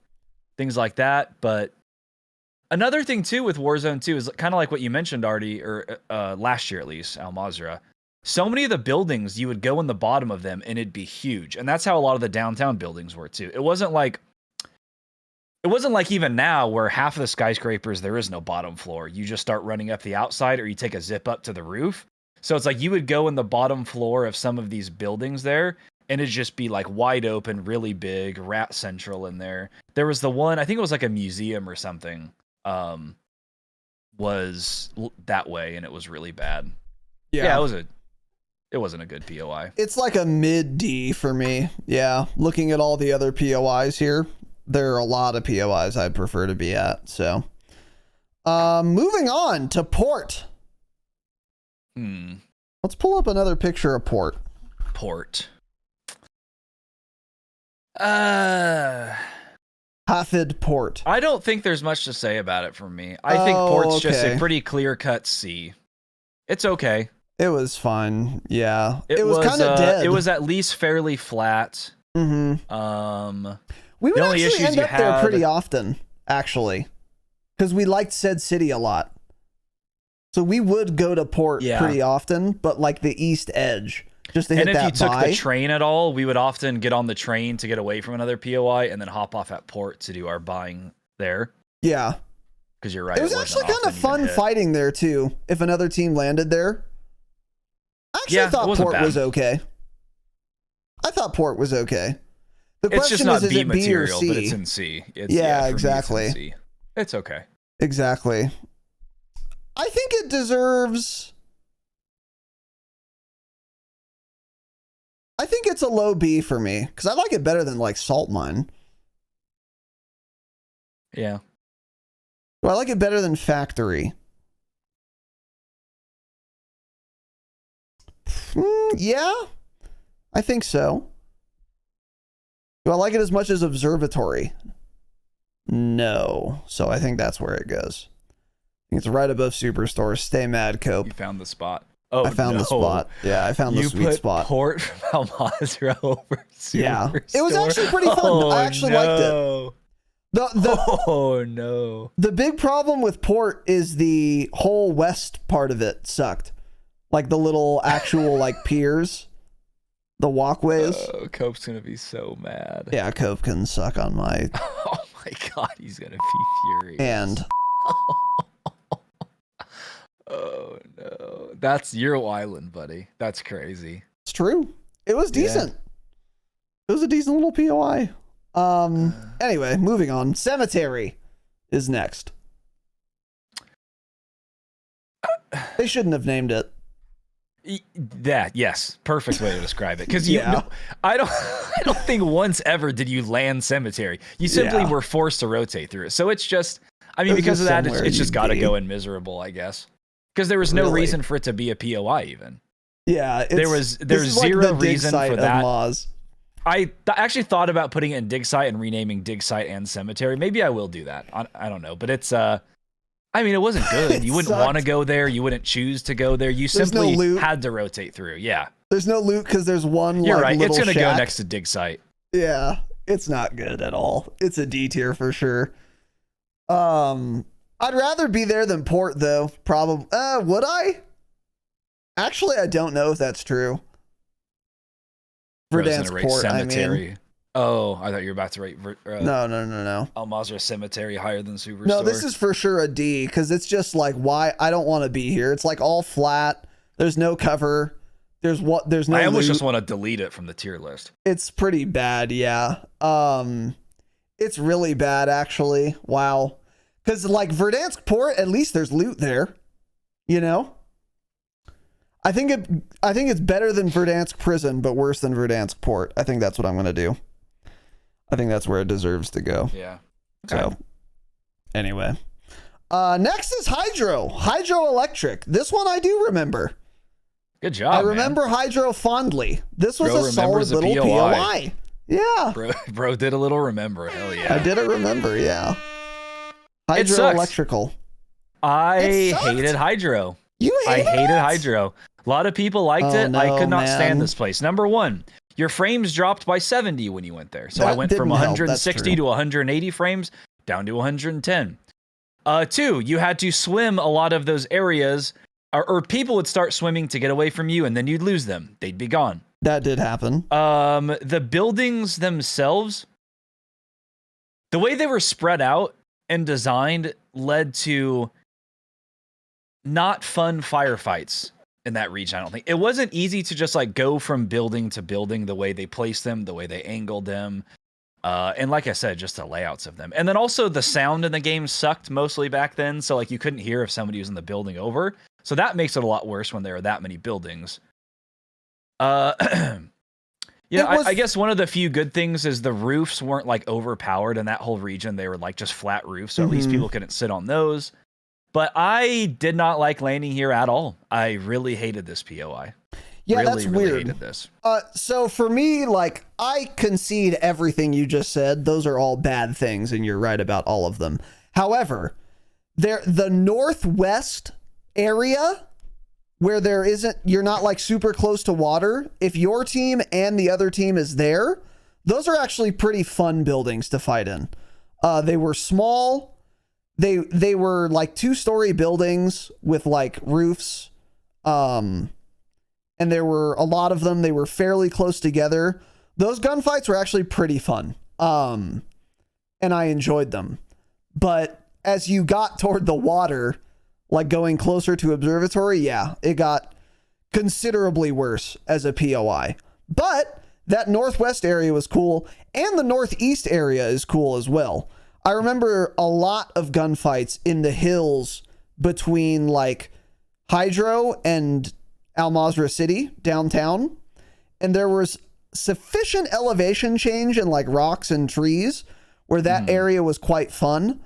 Things like that. But another thing, too, with Warzone 2 is kind of like what you mentioned, Artie, or last year at least, Al-Mazrah. So many of the buildings, you would go in the bottom of them, and it'd be huge. And that's how a lot of the downtown buildings were, too. It wasn't like even now where half of the skyscrapers, there is no bottom floor. You just start running up the outside or you take a zip up to the roof. So it's like you would go in the bottom floor of some of these buildings there and it'd just be like wide open, really big, rat central in there. There was the one, I think it was like a museum or something, was that way and it was really bad. Yeah, it wasn't a good POI. It's like a mid D for me. Yeah, looking at all the other POIs here. There are a lot of POIs I'd prefer to be at. So, moving on to Port. Let's pull up another picture of Port. Port. Hafid Port. I don't think there's much to say about it from me. I think Port's just a pretty clear-cut C. It's okay. It was fine. Yeah. It was kind of dead. It was at least fairly flat. We would actually end up there pretty often, actually, because we liked said city a lot. So we would go to Port pretty often, but like the east edge, just to hit that buy. And if you took the train at all, we would often get on the train to get away from another POI and then hop off at Port to do our buying there. Yeah. Because you're right. It was actually kind of fun fighting there, too, if another team landed there. I actually thought Port was okay. I thought Port was okay. The it's just not B material, but it's in C. Exactly. It's in C. It's okay. Exactly. I think it deserves... I think it's a low B for me, because I like it better than, like, Salt Mine. Yeah. Well, I like it better than Factory. Yeah, I think so. Do I like it as much as Observatory? No. So I think that's where it goes. I think it's right above Superstore. Stay mad, Cope. You found the spot. Oh, I found the spot. Yeah, I found the sweet spot. Port from Al-Mazrah over Superstore. Yeah, it was actually pretty fun. I actually liked it. Oh no. The big problem with Port is the whole west part of it sucked. Like the little actual like piers, the walkways. Cope's gonna be so mad. Yeah, Cope can suck on my. Oh my god, he's gonna be furious. And oh no, that's your island, buddy. That's crazy. it's true. It was decent. It was a decent little POI. Anyway, moving on. Cemetery is next. They shouldn't have named it. Yes, perfect way to describe it. Because I don't think once ever did you land cemetery. You simply were forced to rotate through it. So it's just, I mean, because of that, it's just got to go in miserable, I guess. Because there was no reason for it to be a POI even. Yeah, there's zero reason for that. Maz. I actually thought about putting it in dig site and renaming dig site and cemetery. Maybe I will do that. I don't know, but it's I mean, it wasn't good. You wouldn't want to go there. You wouldn't choose to go there. You simply had to rotate through. Yeah. There's no loot because there's one. You're right. It's going to go next to dig site. Yeah, it's not good at all. It's a D tier for sure. I'd rather be there than Port though. Probably. Would I? Actually, I don't know if that's true. Verdansk Port, cemetery. I mean. Oh, I thought you were about to rate. No. Al-Mazrah cemetery higher than Superstore. No, this is for sure a D because it's just like why I don't want to be here. It's like all flat. There's no cover. There's no. I almost loot. just want to delete it from the tier list. It's pretty bad, yeah. It's really bad actually. Wow, because like Verdansk Port, at least there's loot there. You know. I think it's better than Verdansk Prison, but worse than Verdansk Port. I think that's what I'm gonna do. I think that's where it deserves to go. Yeah. Okay. So, anyway. Next is Hydroelectric. This one I do remember. Good job, I remember Hydro fondly. This was a solid little POI. Yeah. Bro did a little remember. Hell yeah. I did remember, yeah. Hydroelectrical. I hated Hydro. I hated Hydro. A lot of people liked it. No, I could not stand this place. Number one, your frames dropped by 70 when you went there. So I went from 160 to 180 frames down to 110. Two, you had to swim a lot of those areas, or people would start swimming to get away from you, and then you'd lose them. They'd be gone. That did happen. The buildings themselves, the way they were spread out and designed led to not fun firefights in that region. I don't think it wasn't easy to just like go from building to building the way they placed them, the way they angled them. And like I said, just the layouts of them. And then also the sound in the game sucked mostly back then. So like you couldn't hear if somebody was in the building over. So that makes it a lot worse when there are that many buildings. I guess one of the few good things is the roofs weren't like overpowered in that whole region. They were like just flat roofs. So at least people couldn't sit on those. But I did not like landing here at all. I really hated this POI. Yeah, really, that's really weird. Hated this. So for me, like, I concede everything you just said. Those are all bad things, and you're right about all of them. However, the northwest area where you're not like super close to water. If your team and the other team is there, those are actually pretty fun buildings to fight in. They were small. They were like 2-story buildings with like roofs. And there were a lot of them. They were fairly close together. Those gunfights were actually pretty fun. And I enjoyed them. But as you got toward the water, like going closer to Observatory, yeah, it got considerably worse as a POI. But that northwest area was cool. And the northeast area is cool as well. I remember a lot of gunfights in the hills between like Hydro and Al-Mazrah City downtown. And there was sufficient elevation change in like rocks and trees where that area was quite fun.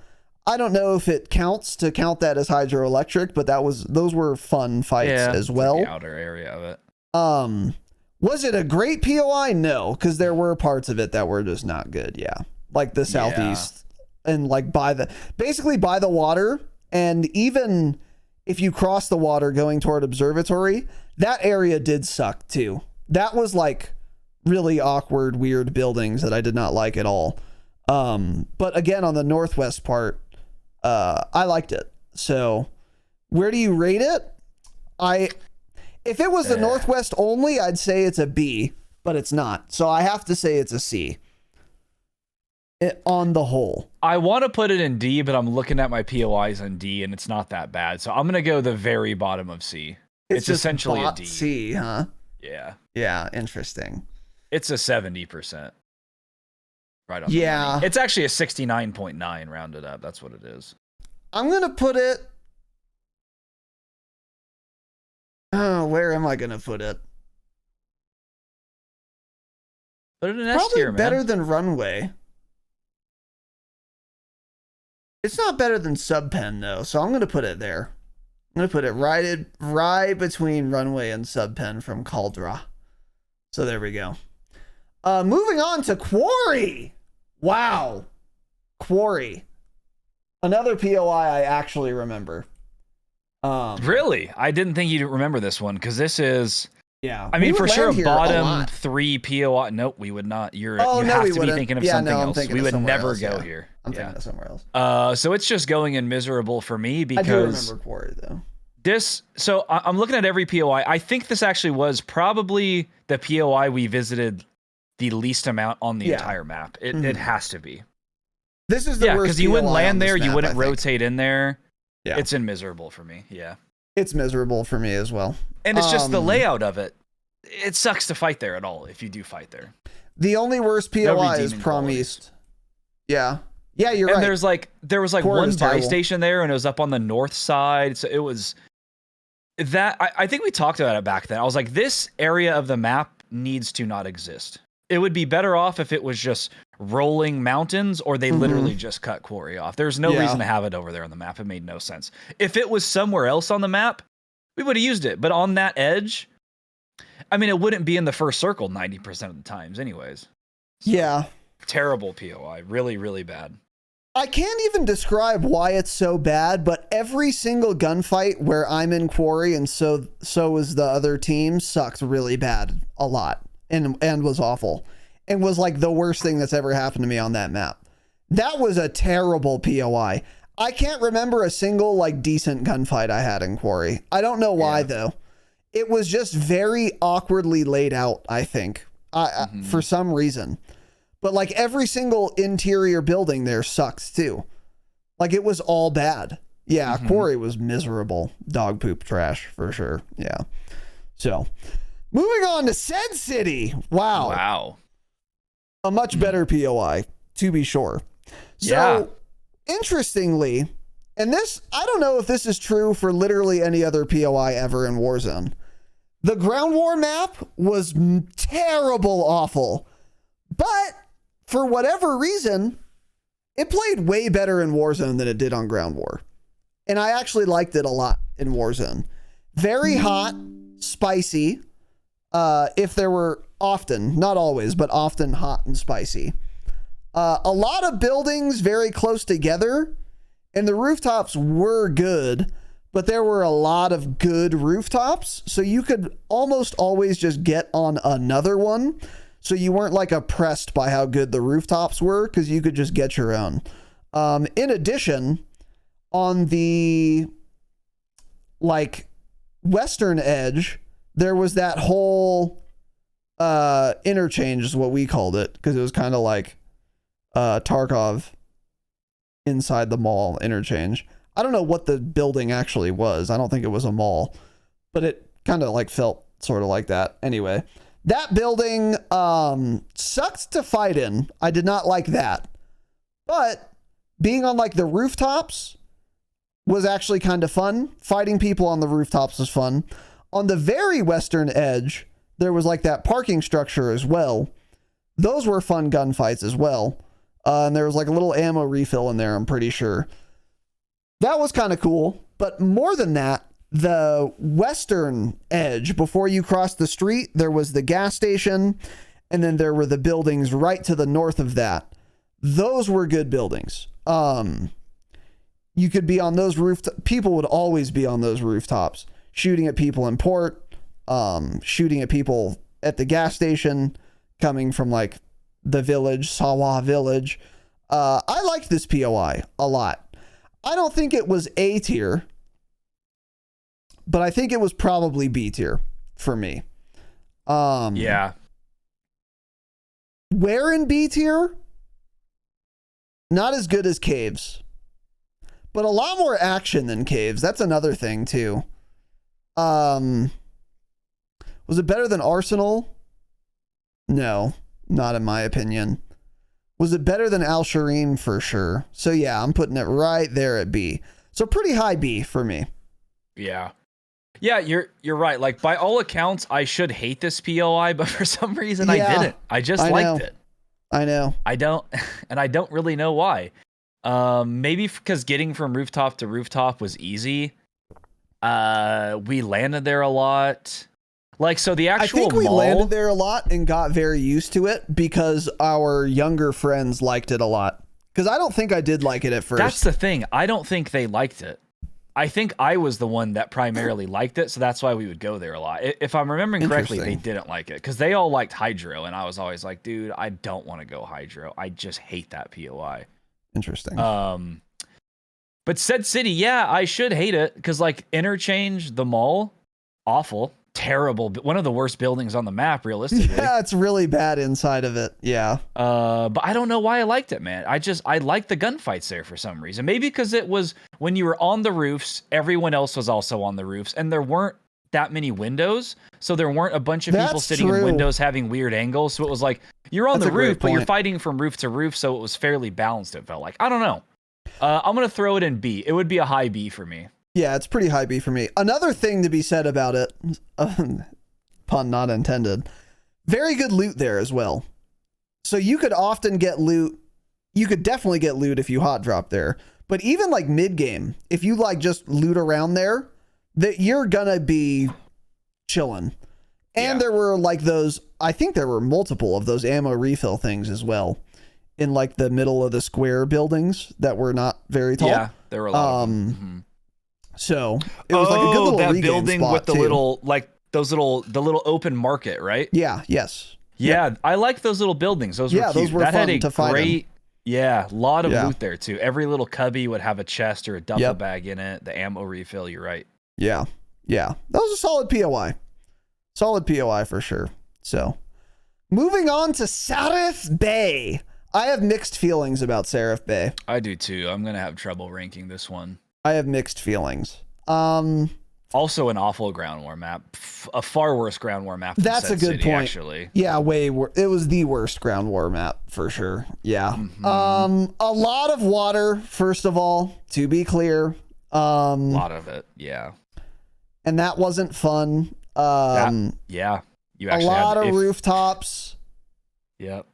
I don't know if it counts to count that as hydroelectric, but those were fun fights as well. The outer area of it. Was it a great POI? No, because there were parts of it that were just not good. Yeah. Like the southeast and like basically by the water. And even if you cross the water going toward Observatory, that area did suck too. That was like really awkward, weird buildings that I did not like at all. But again, on the northwest part, I liked it. So where do you rate it? If it was the northwest only, I'd say it's a B, but it's not. So I have to say it's a C. On the whole, I want to put it in D, but I'm looking at my POIs on D, and it's not that bad. So I'm gonna go the very bottom of C. It's essentially a D. C, huh? Yeah. Yeah. Interesting. It's a 70%. Right on. Yeah. It's actually a 69.9 rounded up. That's what it is. I'm gonna put it. Oh, where am I gonna put it? Put it in S Probably tier, man. better than Runway. It's not better than Subpen though, so I'm going to put it there. I'm going to put it right between Runway and Subpen from Caldra. So there we go. Moving on to Quarry. Wow. Quarry. Another POI I actually remember. Really? I didn't think you'd remember this one, because this is... Yeah. I mean, for sure, bottom 3 POI. Nope, we would not. You have to be thinking of something else. We would never go here. I'm thinking of somewhere else. So it's just going in miserable for me, because... I do remember Quarry, though. So I'm looking at every POI. I think this actually was probably the POI we visited the least amount on the entire map. It has to be. This is the worst because you wouldn't land there. Map, you wouldn't rotate in there. Yeah. It's in miserable for me. Yeah. It's miserable for me as well. And it's just the layout of it. It sucks to fight there at all if you do fight there. The only worst POI is Prom East. Yeah. Yeah, you're right. And there was one buy station there, and it was up on the north side. So it was that I think we talked about it back then. I was like, this area of the map needs to not exist. It would be better off if it was just rolling mountains, or they literally just cut Quarry off. There's no reason to have it over there on the map. It made no sense. If it was somewhere else on the map, we would have used it. But on that edge, I mean, it wouldn't be in the first circle 90% of the times anyways. So, yeah. Terrible POI. Really, really bad. I can't even describe why it's so bad, but every single gunfight where I'm in Quarry and so is the other team sucked really bad a lot and was awful and was like the worst thing that's ever happened to me on that map. That was a terrible POI. I can't remember a single like decent gunfight I had in Quarry. I don't know why though. It was just very awkwardly laid out, I think, for some reason. But like every single interior building there sucks too. Like it was all bad. Yeah, Quarry was miserable. Dog poop trash for sure. Yeah. So moving on to Said City. Wow. A much better POI, to be sure. So interestingly, and this, I don't know if this is true for literally any other POI ever in Warzone. The Ground War map was terrible, awful. But for whatever reason, it played way better in Warzone than it did on Ground War. And I actually liked it a lot in Warzone. Very hot, spicy. If there were often, not always, but often hot and spicy. A lot of buildings very close together, and the rooftops were good, but there were a lot of good rooftops, so you could almost always just get on another one. So you weren't like oppressed by how good the rooftops were, because you could just get your own. In addition, on the like western edge, there was that whole interchange is what we called it, because it was kind of like Tarkov inside the mall interchange. I don't know what the building actually was. I don't think it was a mall, but it kind of like felt sort of like that. Anyway, that building sucked to fight in. I did not like that. But being on like the rooftops was actually kind of fun. Fighting people on the rooftops was fun. On the very western edge, there was like that parking structure as well. Those were fun gunfights as well. And there was like a little ammo refill in there, I'm pretty sure. That was kind of cool. But more than that, the western edge, before you crossed the street, there was the gas station, and then there were the buildings right to the north of that. Those were good buildings. You could be on those rooftops. People would always be on those rooftops, shooting at people in port, shooting at people at the gas station, coming from like the village, Sawa village. I liked this POI a lot. I don't think it was A tier, but I think it was probably B tier for me. Yeah. Where in B tier? Not as good as Caves, but a lot more action than Caves. That's another thing too. Was it better than Arsenal? No, not in my opinion. Was it better than Al-Shireen? For sure. So yeah, I'm putting it right there at B. So pretty high B for me. Yeah. Yeah, you're right. Like, by all accounts, I should hate this POI, but for some reason I didn't. I just liked it. I know. I don't really know why. Maybe because getting from rooftop to rooftop was easy. We landed there a lot. Like, so the actual I think we mall, landed there a lot and got very used to it because our younger friends liked it a lot. Because I don't think I did like it at first. That's the thing. I don't think they liked it. I think I was the one that primarily liked it, so that's why we would go there a lot. If I'm remembering correctly, they didn't like it because they all liked Hydro, and I was always like, dude, I don't want to go Hydro. I just hate that POI. Interesting. But said city, yeah, I should hate it because, like, Interchange, the mall, awful, terrible, one of the worst buildings on the map, realistically. Yeah, it's really bad inside of it. Yeah. But I don't know why I liked it, man. I liked the gunfights there for some reason. Maybe because it was when you were on the roofs, everyone else was also on the roofs, and there weren't that many windows, so there weren't a bunch of people sitting in windows having weird angles. So it was like you're on the roof, but you're fighting from roof to roof, so it was fairly balanced. It felt like. I don't know. I'm gonna throw it in B. It would be a high B for me. Yeah, it's pretty high B for me. Another thing to be said about it, pun not intended, very good loot there as well. So you could often get loot. You could definitely get loot if you hot drop there. But even like mid game, if you like just loot around there, that you're gonna be chilling. And there were like those, I think there were multiple of those ammo refill things as well in like the middle of the square buildings that were not very tall. Yeah, there were a lot of them. So it was like a good little that building spot with the too. little, like the little open market, right? Yeah. Yes. Yeah, Yep. I like those little buildings. Those were cute. Those were that fun had a to find great, a lot of loot there too. Every little cubby would have a chest or a duffel bag in it. The ammo refill. You're right. Yeah. Yeah. That was a solid POI. Solid POI for sure. So, moving on to Sarif Bay. I have mixed feelings about Sarif Bay. I do too. I'm gonna have trouble ranking this one. I have mixed feelings. Also an awful ground war map. A far worse ground war map than That's a good City, point. Actually. Yeah, way worse. It was the worst ground war map for sure. Yeah. A lot of water, first of all, to be clear. A lot of it, yeah. And that wasn't fun. You actually a lot of rooftops. Yep.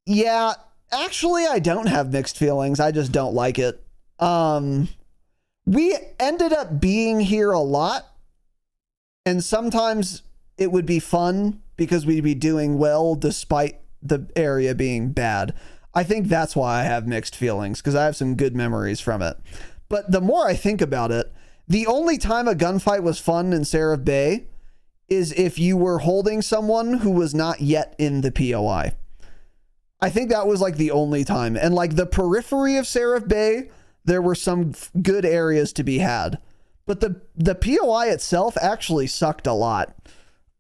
Yeah, actually, I don't have mixed feelings. I just don't like it. We ended up being here a lot, and sometimes it would be fun because we'd be doing well despite the area being bad. I think that's why I have mixed feelings, because I have some good memories from it. But the more I think about it, the only time a gunfight was fun in Sarif Bay is if you were holding someone who was not yet in the POI. I think that was like the only time. And like the periphery of Sarif Bay, there were some good areas to be had. But the POI itself actually sucked a lot.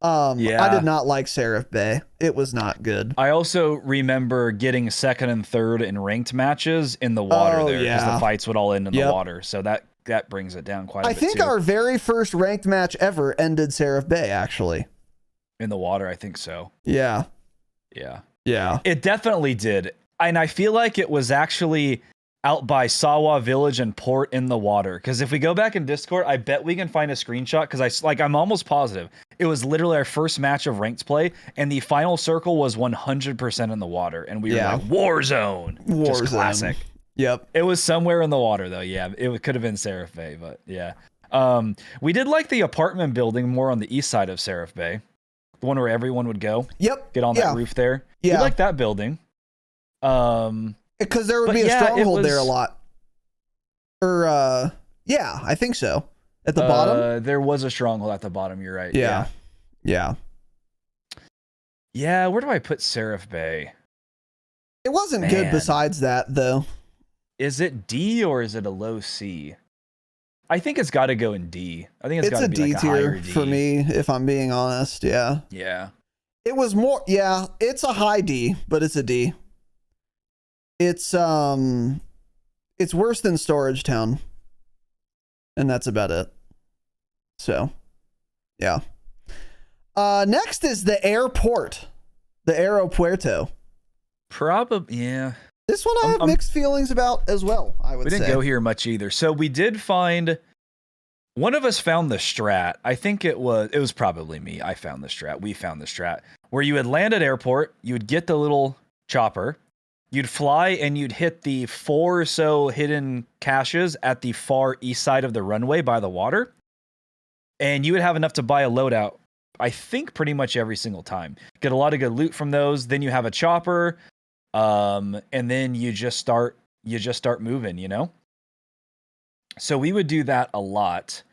I did not like Sarif Bay. It was not good. I also remember getting second and third in ranked matches in the water there, because the fights would all end in the water. So that brings it down quite a bit. I think too. Our very first ranked match ever ended Sarif Bay, actually. In the water, I think so. Yeah. Yeah. Yeah. It definitely did. And I feel like it was actually out by Sawa Village and Port in the water. Because if we go back in Discord, I bet we can find a screenshot. Because I'm almost positive it was literally our first match of ranked play, and the final circle was 100% in the water, and we were like Warzone. Just classic. Yep. It was somewhere in the water though. Yeah, it could have been Sarif Bay, but yeah. We did like the apartment building more on the east side of Sarif Bay, the one where everyone would go. Yep. Get on that roof there. Yeah. We like that building. Because there would be a stronghold there a lot. Or I think so. At the bottom? There was a stronghold at the bottom, you're right. Yeah. Yeah, where do I put Sarif Bay? It wasn't good besides that, though. Is it D or is it a low C? I think it's got to go in D. I think it's got to be like a higher D for me, if I'm being honest. Yeah. Yeah. It was more. Yeah, it's a high D, but it's a D. It's worse than Storage Town, and that's about it. So, yeah. Next is the airport, the Aeropuerto. Probably, yeah. This one I have mixed feelings about as well, I would say. We didn't go here much either. So we did find, one of us found the strat. I think it was probably me. I found the strat. We found the strat. Where you would land at airport, you would get the little chopper, you'd fly and you'd hit the 4 or so hidden caches at the far east side of the runway by the water. And you would have enough to buy a loadout, I think pretty much every single time. Get a lot of good loot from those. Then you have a chopper. And then you just start moving, you know? So we would do that a lot.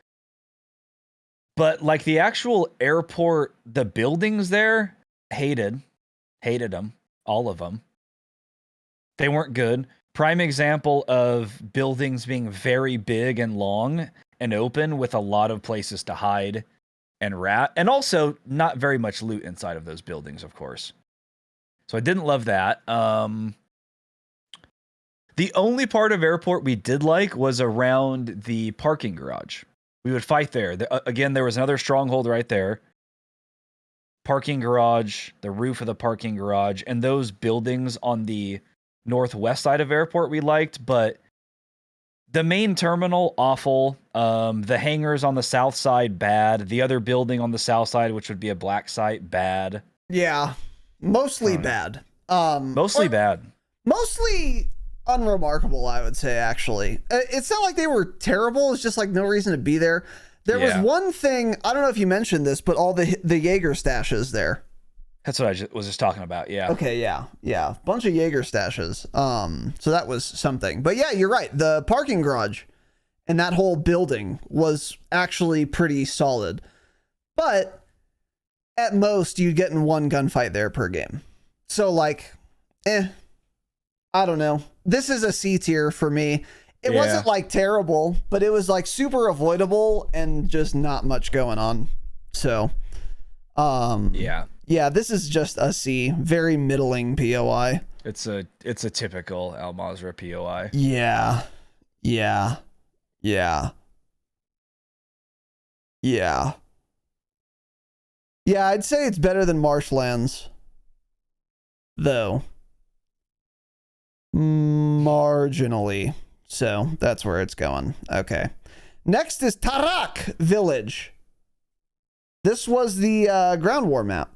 But like the actual airport, the buildings there, hated them, all of them. They weren't good. Prime example of buildings being very big and long and open with a lot of places to hide and rat, and also not very much loot inside of those buildings, of course. So I didn't love that. The only part of airport we did like was around the parking garage. We would fight there. Again, there was another stronghold right there. Parking garage, the roof of the parking garage, and those buildings on the northwest side of airport we liked, but the main terminal, awful. The hangars on the south side, bad. The other building on the south side, which would be a black site, bad. Yeah, mostly bad. Mostly bad. Mostly unremarkable, I would say, actually. It's not like they were terrible. It's just like no reason to be there. There was one thing, I don't know if you mentioned this, but all the Jaeger stashes there. That's what I was just talking about, yeah. Okay, yeah. Bunch of Jaeger stashes. So that was something. But yeah, you're right. The parking garage and that whole building was actually pretty solid. But at most, you'd get in one gunfight there per game. So like, I don't know. This is a C tier for me. It wasn't like terrible, but it was like super avoidable and just not much going on. So, yeah, this is just a C. Very middling POI. It's a typical Al-Mazrah POI. Yeah. Yeah, I'd say it's better than Marshlands, though. Marginally. So that's where it's going. Okay. Next is Tarak Village. This was the ground war map.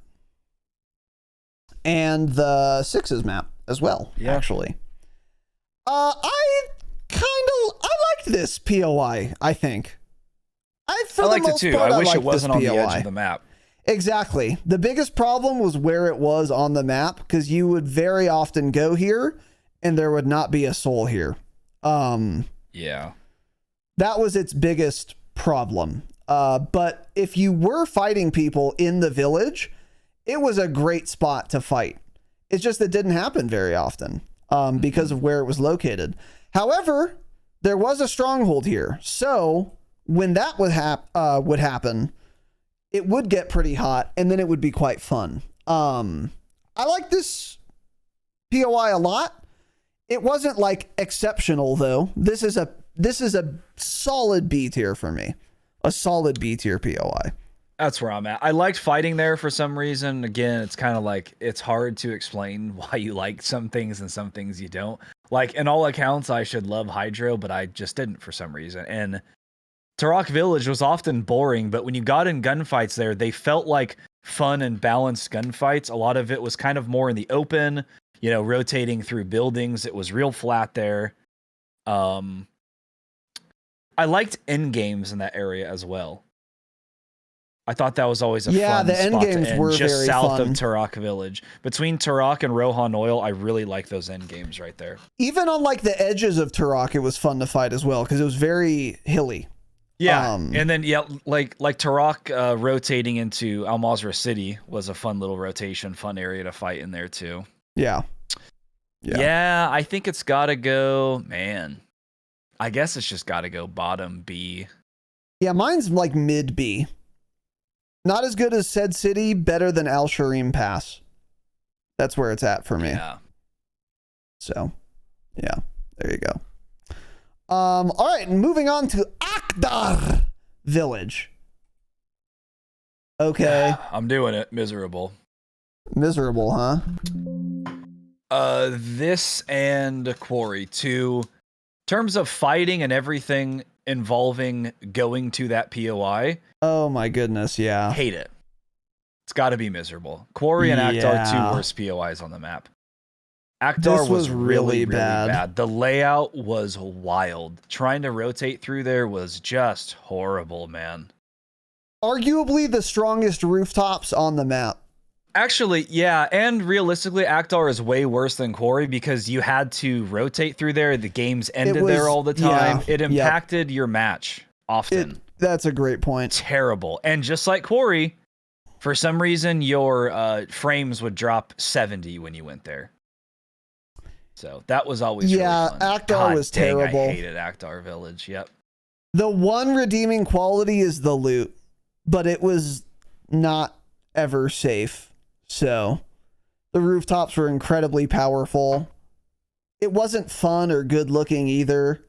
And the Sixes map as well, actually. I liked this POI, I think. I liked it too. I wish it wasn't on the edge of the map. Exactly. The biggest problem was where it was on the map, because you would very often go here and there would not be a soul here. Yeah. That was its biggest problem. But if you were fighting people in the village, it was a great spot to fight. It's just it didn't happen very often because of where it was located. However, there was a stronghold here. So when that would happen, it would get pretty hot and then it would be quite fun. I like this POI a lot. It wasn't like exceptional though. This is a solid B tier for me. A solid B tier POI. That's where I'm at. I liked fighting there for some reason. Again, it's kind of like, it's hard to explain why you like some things and some things you don't. Like, in all accounts, I should love Hydro, but I just didn't for some reason. And Tarak Village was often boring, but when you got in gunfights there, they felt like fun and balanced gunfights. A lot of it was kind of more in the open, you know, rotating through buildings. It was real flat there. I liked end games in that area as well. I thought that was always a fun the end spot games to end, were just very south fun. of Tarak Village. Between Tarak and Rohan Oil, I really like those end games right there. Even on like the edges of Tarak, it was fun to fight as well because it was very hilly. Yeah, and then like Tarak rotating into Al-Mazrah City was a fun little rotation, fun area to fight in there too. Yeah. Yeah, I think it's got to go, man. I guess it's just got to go bottom B. Yeah, mine's like mid B. Not as good as said city, better than Al Sharim Pass. That's where it's at for me. Yeah. So, yeah, there you go. All right, moving on to Akdar Village. Okay. I'm doing it. Miserable. Miserable, huh? This and Quarry, two terms of fighting and everything involving going to that POI. Oh my goodness, yeah. Hate it. It's got to be miserable. Quarry and Akdar, two worst POIs on the map. Akdar was really bad. The layout was wild. Trying to rotate through there was just horrible, man. Arguably the strongest rooftops on the map. Actually, yeah, and realistically, Akdar is way worse than Quarry because you had to rotate through there. The games ended there all the time. It impacted your match often. That's a great point. Terrible. And just like Quarry, for some reason, your frames would drop 70 when you went there. So that was always really fun. Akdar was terrible. I hated Akdar Village. Yep. The one redeeming quality is the loot, but it was not ever safe. So the rooftops were incredibly powerful. It wasn't fun or good looking either.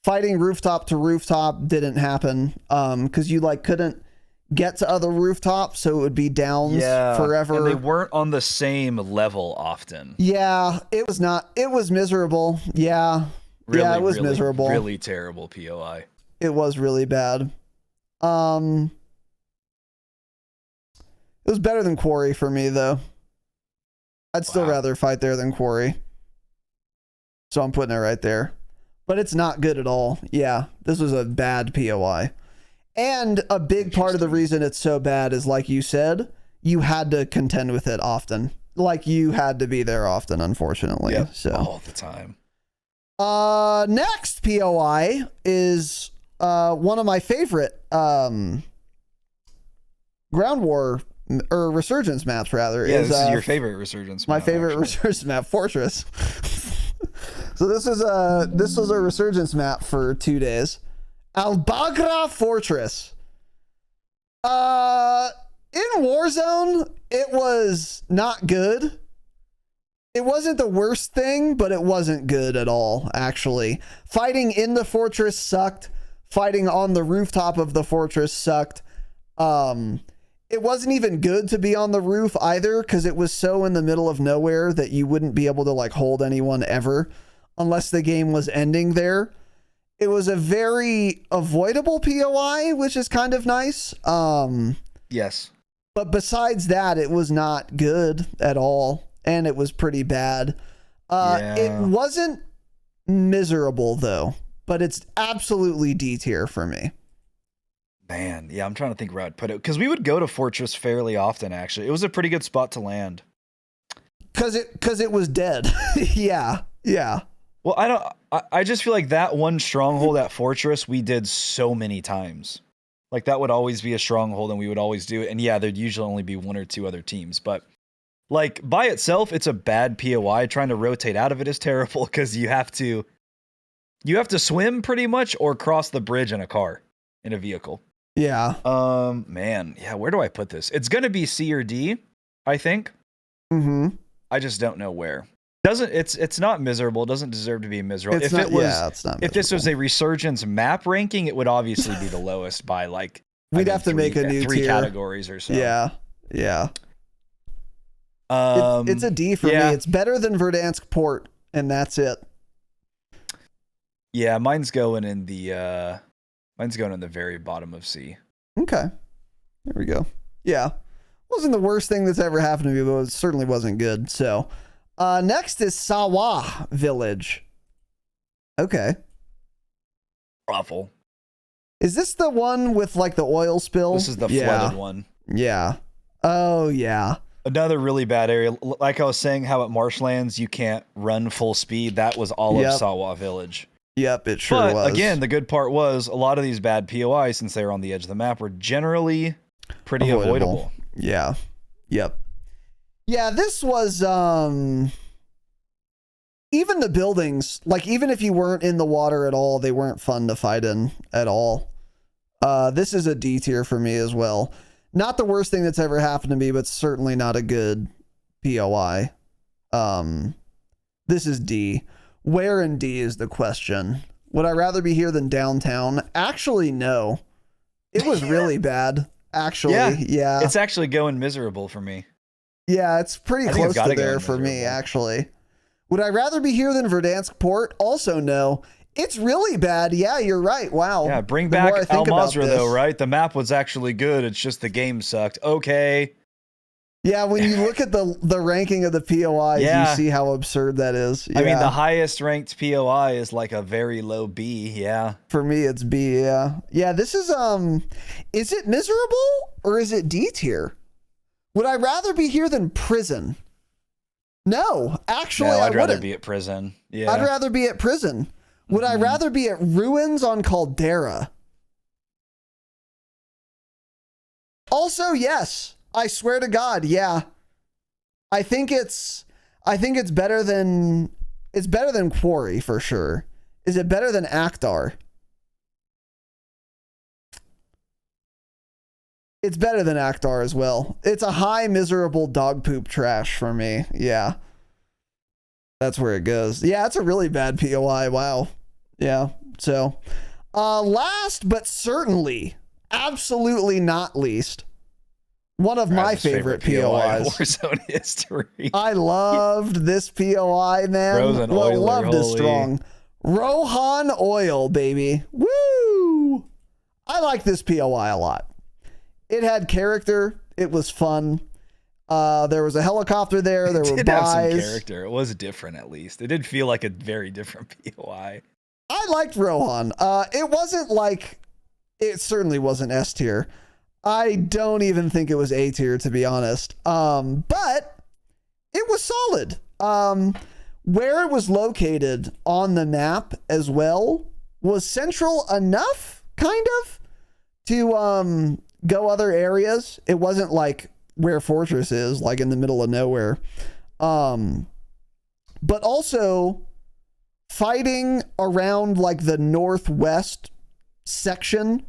Fighting rooftop to rooftop didn't happen because you like couldn't get to other rooftops, so it would be downs forever. And they weren't on the same level often. Yeah, it was not. It was miserable. Yeah. Really, yeah, it was miserable. Really terrible POI. It was really bad. It was better than Quarry for me, though. I'd still rather fight there than Quarry. So I'm putting it right there. But it's not good at all. Yeah, this was a bad POI. And a big part of the reason it's so bad is, like you said, you had to contend with it often. Like, you had to be there often, unfortunately. Yep, so all the time. Next POI is one of my favorite Ground War or Resurgence maps, rather. Yeah, this is your favorite Resurgence map. My favorite Resurgence map, Fortress. So this was a Resurgence map for 2 days. Al-Mazrah Fortress. In Warzone, it was not good. It wasn't the worst thing, but it wasn't good at all, actually. Fighting in the fortress sucked. Fighting on the rooftop of the fortress sucked. It wasn't even good to be on the roof either, because it was so in the middle of nowhere that you wouldn't be able to like hold anyone ever unless the game was ending there. It was a very avoidable POI, which is kind of nice. Yes. But besides that, it was not good at all, and it was pretty bad. It wasn't miserable, though, but it's absolutely D tier for me. Man, yeah, I'm trying to think where I'd put it, because we would go to Fortress fairly often, actually. It was a pretty good spot to land. Because it was dead. Yeah. Well, I just feel like that one stronghold at Fortress we did so many times. Like, that would always be a stronghold, and we would always do it. And yeah, there'd usually only be one or two other teams. But, like, by itself, it's a bad POI. Trying to rotate out of it is terrible, because you have to swim pretty much or cross the bridge in a car, in a vehicle. Yeah. Man, yeah, where do I put this? It's going to be C or D, I think. Mm-hmm. I just don't know where. It's not miserable. It doesn't deserve to be miserable. It's not miserable. If this was a Resurgence map ranking, it would obviously be the lowest by like we'd have to make a new three tier. Categories or so. Yeah. It's a D for me. It's better than Verdansk Port, and that's it. Yeah, mine's going in the very bottom of C. Okay. There we go. Yeah. Wasn't the worst thing that's ever happened to me, but it certainly wasn't good. So next is Sawah Village. Okay. Awful. Is this the one with like the oil spill? This is the flooded one. Yeah. Oh, yeah. Another really bad area. Like I was saying, how at Marshlands you can't run full speed. That was all of Sawah Village. Yep, it sure was. But again, the good part was a lot of these bad POIs, since they were on the edge of the map, were generally pretty avoidable. Yeah. Yep. Yeah, this was even the buildings, like even if you weren't in the water at all, they weren't fun to fight in at all. This is a D tier for me as well. Not the worst thing that's ever happened to me, but certainly not a good POI. This is D. Where in D is the question? Would I rather be here than downtown? Actually, no. It was really bad. Actually, yeah. It's actually going miserable for me. Yeah, it's pretty close to there for me, actually. Would I rather be here than Verdansk Port? Also, no. It's really bad. Yeah, you're right. Wow. Yeah, bring back Al-Mazrah, though, right? The map was actually good. It's just the game sucked. Okay. Yeah, when you look at the ranking of the POIs, you see how absurd that is. Yeah. I mean, the highest ranked POI is like a very low B, yeah. For me, it's B, yeah. Yeah, this is it miserable or is it D tier? Would I rather be here than prison? No, actually, no, I'd rather be at prison. Yeah. I'd rather be at prison. Would I rather be at ruins on Caldera? Also, yes. I swear to God, yeah. I think it's better than Quarry for sure. Is it better than Akhtar? It's better than Akhtar as well. It's a high miserable dog poop trash for me. Yeah. That's where it goes. Yeah, it's a really bad POI. Wow. Yeah. So, last but certainly, absolutely not least, one of my favorite POIs. Warzone history. I loved this POI, man. Loved it strong. Rohan Oil, baby. Woo! I like this POI a lot. It had character. It was fun. There was a helicopter there. There were buys. It did have some character. It was different, at least. It did feel like a very different POI. I liked Rohan. It wasn't like... It certainly wasn't S tier. I don't even think it was A tier, to be honest. But it was solid. Where it was located on the map as well was central enough, kind of, to go other areas. It wasn't like where Fortress is, like in the middle of nowhere. But also fighting around like the northwest section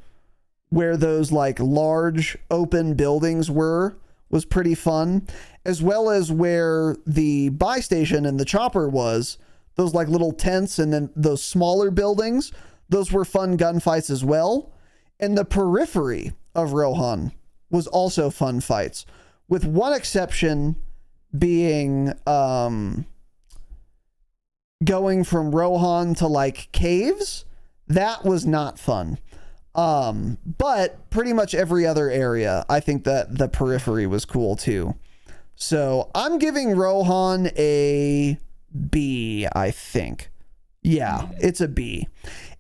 where those like large open buildings was pretty fun, as well as where the buy station and the chopper was, those like little tents and then those smaller buildings. Those were fun gunfights as well. And the periphery of Rohan was also fun fights, with one exception being going from Rohan to like caves. That was not fun. But pretty much every other area, I think that the periphery was cool too. So I'm giving Rohan a B, I think. Yeah, it's a B.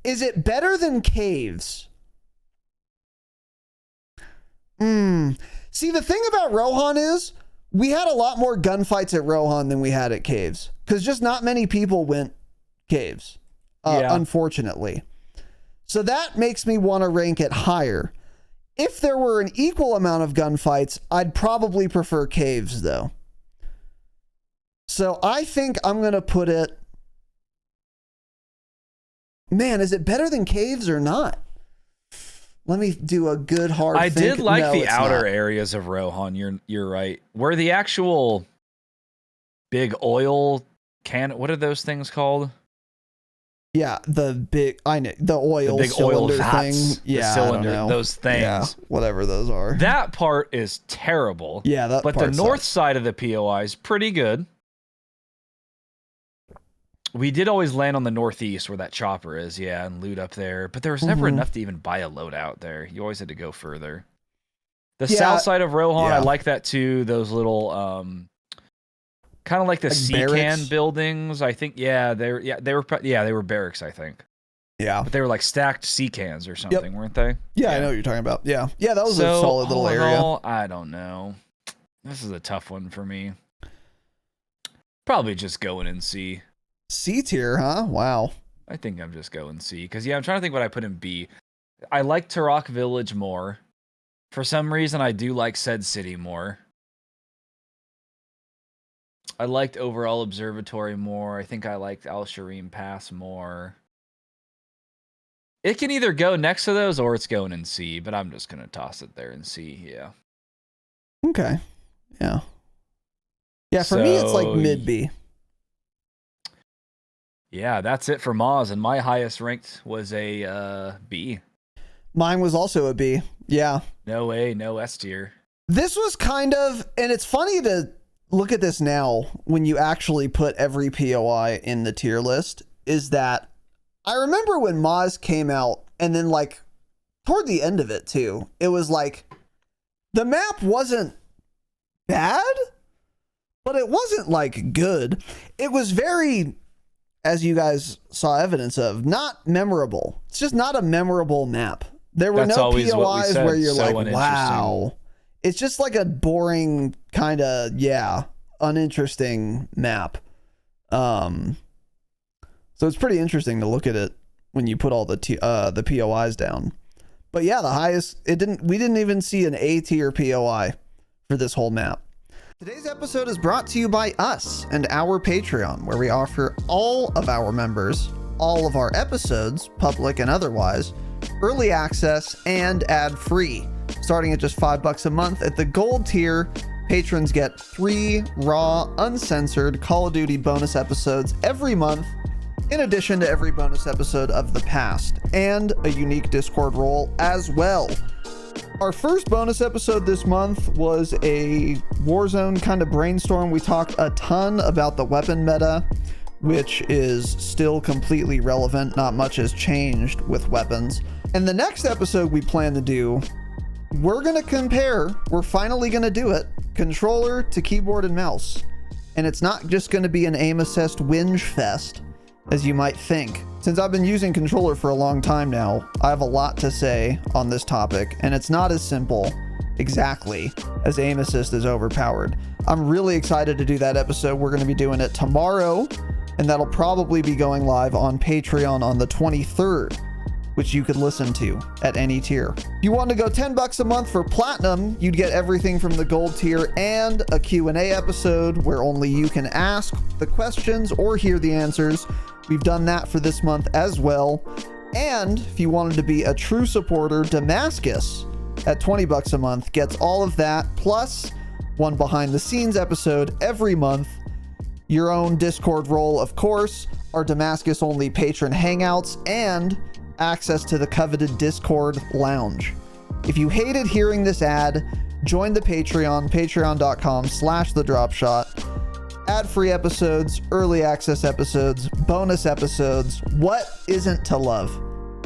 Is it better than caves? See, the thing about Rohan is we had a lot more gunfights at Rohan than we had at caves, because just not many people went caves, unfortunately. So that makes me want to rank it higher. If there were an equal amount of gunfights, I'd probably prefer caves, though. So I think I'm going to put it... Man, is it better than caves or not? Let me do a good hard think. I did like the outer areas of Rohan. You're right. Where the actual big oil what are those things called? Yeah, the oil big cylinder oil vats, thing. Yeah, the cylinder, those things. Yeah, whatever those are. That part is terrible. Yeah, but the north side of the POI is pretty good. We did always land on the northeast where that chopper is, and loot up there. But there was never enough to even buy a loadout there. You always had to go further. The south side of Rohan, I like that too. Those little, kind of like the C-can buildings. I think, they were barracks, I think. Yeah, but they were like stacked C-cans or something, weren't they? Yeah, I know what you're talking about. Yeah, that was a solid little area. I don't know. This is a tough one for me. Probably just going in C. C tier, huh? Wow. I think I'm just going C. Because, I'm trying to think what I put in B. I like Turok Village more. For some reason, I do like said city more. I liked overall observatory more. I think I liked Al-Sharim Pass more. It can either go next to those or it's going in C, but I'm just gonna toss it there in C. Yeah. Okay. Yeah. Yeah. For me, it's like mid B. Yeah, that's it for Moz, and my highest ranked was a B. Mine was also a B. Yeah. No A, no S tier. This was kind of, and it's funny to look at this now when you actually put every POI in the tier list, is that I remember when Moz came out, and then like toward the end of it too, it was like the map wasn't bad, but it wasn't like good. It was very, as you guys saw evidence of, not memorable. It's just not a memorable map. There were no POIs where you're like, wow. It's just like a boring kind of, uninteresting map. So it's pretty interesting to look at it when you put all the POIs down. But yeah, the highest, we didn't even see an A tier POI for this whole map. Today's episode is brought to you by us and our Patreon, where we offer all of our members all of our episodes, public and otherwise, early access and ad-free. Starting at just $5 a month at the gold tier, patrons get 3 raw, uncensored Call of Duty bonus episodes every month, in addition to every bonus episode of the past, and a unique Discord role as well. Our first bonus episode this month was a Warzone kind of brainstorm. We talked a ton about the weapon meta, which is still completely relevant. Not much has changed with weapons. And the next episode we plan to do, we're going to compare, we're finally going to do it, controller to keyboard and mouse. And it's not just going to be an aim assist whinge fest, as you might think. Since I've been using controller for a long time now, I have a lot to say on this topic, and it's not as simple exactly as aim assist is overpowered. I'm really excited to do that episode. We're going to be doing it tomorrow, and that'll probably be going live on Patreon on the 23rd, which you could listen to at any tier. If you want to go $10 a month for platinum, you'd get everything from the gold tier and a Q&A episode where only you can ask the questions or hear the answers. We've done that for this month as well. And if you wanted to be a true supporter, Damascus at $20 a month gets all of that, plus one behind the scenes episode every month, your own Discord role, of course, our Damascus only patron hangouts, and access to the coveted Discord lounge. If you hated hearing this ad, join the Patreon, patreon.com/thedropshot. Ad-free episodes, early access episodes, bonus episodes. What isn't to love?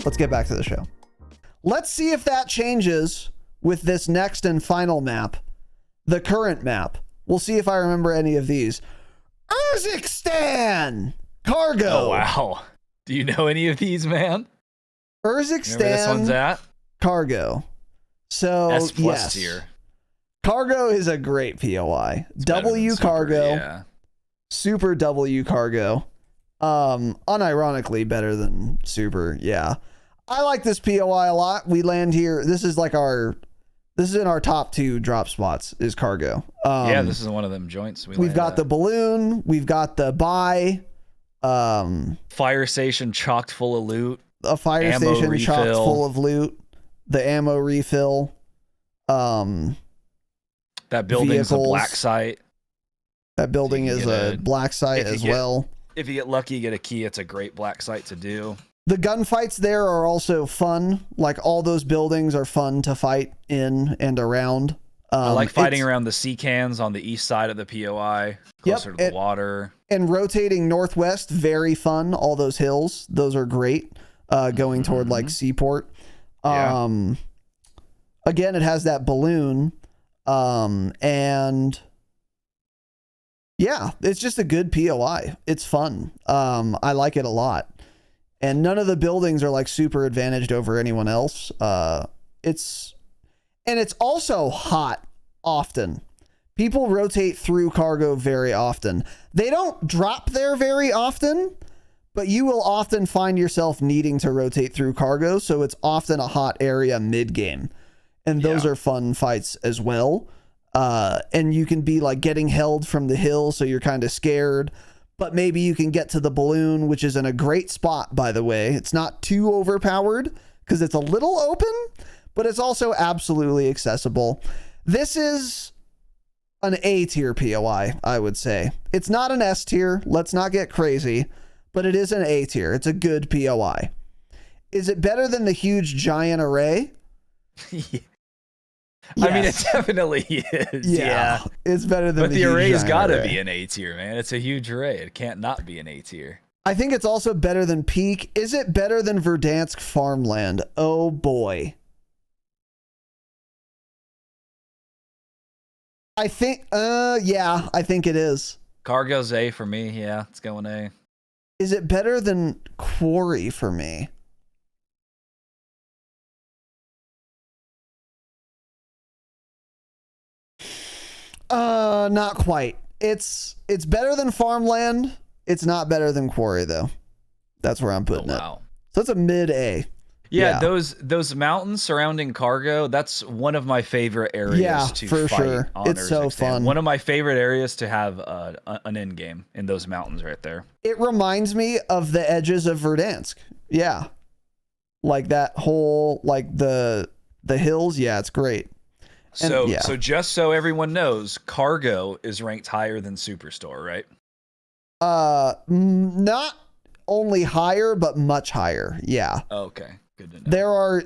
Let's get back to the show. Let's see if that changes with this next and final map, the current map. We'll see if I remember any of these. Urzikstan! Cargo! Oh, wow. Do you know any of these, man? Urzikstan. Remember this one's at? Cargo. So, S+ yes. tier. Cargo is a great POI. It's W Super, Cargo. Yeah. Super W Cargo. Unironically better than Super. Yeah. I like this POI a lot. We land here. This is in our top 2 drop spots is Cargo. Yeah, this is one of them joints. We've got the balloon. We've got the buy. Fire station chocked full of loot. A fire station chocked full of loot. The ammo refill. That building's vehicles. a black site. That building is a black site as well. If you get lucky, you get a key. It's a great black site to do. The gunfights there are also fun. Like, all those buildings are fun to fight in and around. I like fighting around the sea cans on the east side of the POI, closer to the water. And rotating northwest, very fun. All those hills, those are great. Going toward like Seaport. Again, it has that balloon. And yeah, it's just a good POI. It's fun. I like it a lot. And none of the buildings are like super advantaged over anyone else. It's also hot often. People rotate through Cargo very often. They don't drop there very often, but you will often find yourself needing to rotate through Cargo. So it's often a hot area mid game. And those are fun fights as well. And you can be like getting held from the hill, so you're kind of scared. But maybe you can get to the balloon, which is in a great spot, by the way. It's not too overpowered because it's a little open, but it's also absolutely accessible. This is an A tier POI, I would say. It's not an S tier. Let's not get crazy, but it is an A tier. It's a good POI. Is it better than the huge giant array? Yeah. Yes. I mean, it definitely is. Yeah. It's better than but the array's got to array. be an A tier, man. It's a huge array. It can't not be an A tier. I think it's also better than Peak. Is it better than Verdansk farmland? Oh boy. I think, yeah, I think it is. Cargo's A for me. Yeah, it's going A. Is it better than Quarry for me? Not quite. It's better than farmland. It's not better than Quarry though. That's where I'm putting it. So it's a mid A. Yeah, those mountains surrounding Cargo, that's one of my favorite areas to for fight sure. on It's so Urzikstan. fun. One of my favorite areas to have an end game in those mountains right there. It reminds me of the edges of Verdansk. Yeah. Like that whole, like the hills. Yeah, it's great. So just so everyone knows, Cargo is ranked higher than Superstore, right? Not only higher, but much higher. Yeah. Okay. Good to know.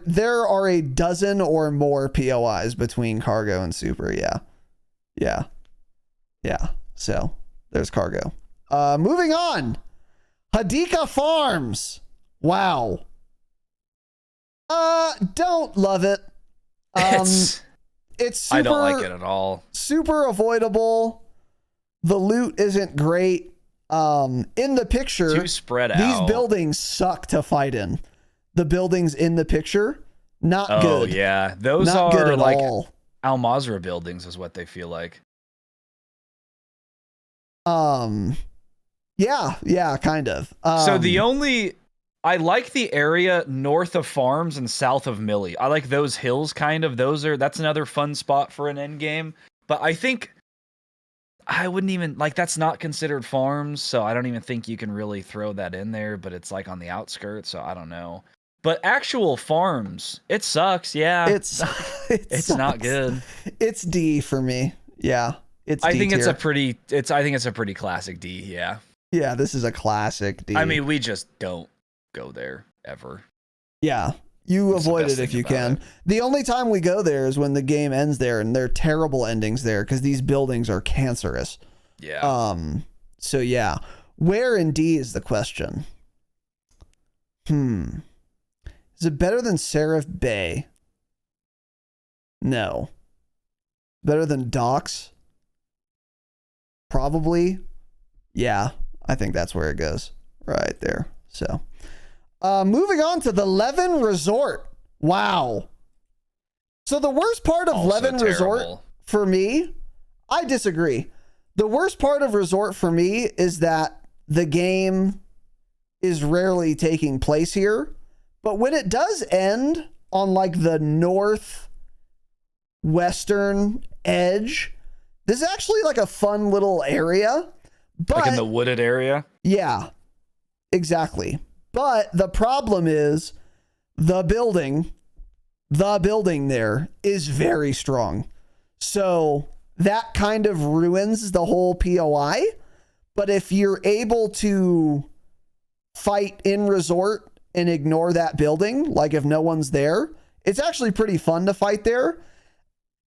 There are a dozen or more POIs between Cargo and Super. Yeah. So there's Cargo. Moving on. Hadika Farms. Wow. Don't love it. It's super, I don't like it at all. Super avoidable. The loot isn't great. In the picture, too spread out. These buildings suck to fight in. The buildings in the picture, not good. Oh yeah, those not are good at like all. Al-Mazrah buildings, is what they feel like. Yeah, kind of. So I like the area north of farms and south of Millie. I like those hills kind of. That's another fun spot for an end game. But I think I wouldn't even that's not considered farms, so I don't even think you can really throw that in there, but it's like on the outskirts, so I don't know. But actual farms, it sucks, yeah. It's not good. It's D for me. Yeah. I think it's a pretty classic D, yeah. Yeah, this is a classic D. I mean, we just don't go there ever. Yeah. You avoid it if you can. The only time we go there is when the game ends there, and they're terrible endings there because these buildings are cancerous. Yeah. So yeah, where in D is the question? Is it better than Seraph Bay? No. Better than Docks? Probably. Yeah, I think that's where it goes. Right there. So. Moving on to the Levin Resort. Wow. So the worst part of Levin Resort for me, I disagree. The worst part of Resort for me is that the game is rarely taking place here. But when it does end on like the northwestern edge, this is actually like a fun little area. But, like in the wooded area? Yeah, exactly. But the problem is the building there is very strong. So that kind of ruins the whole POI. But if you're able to fight in Resort and ignore that building, like if no one's there, it's actually pretty fun to fight there.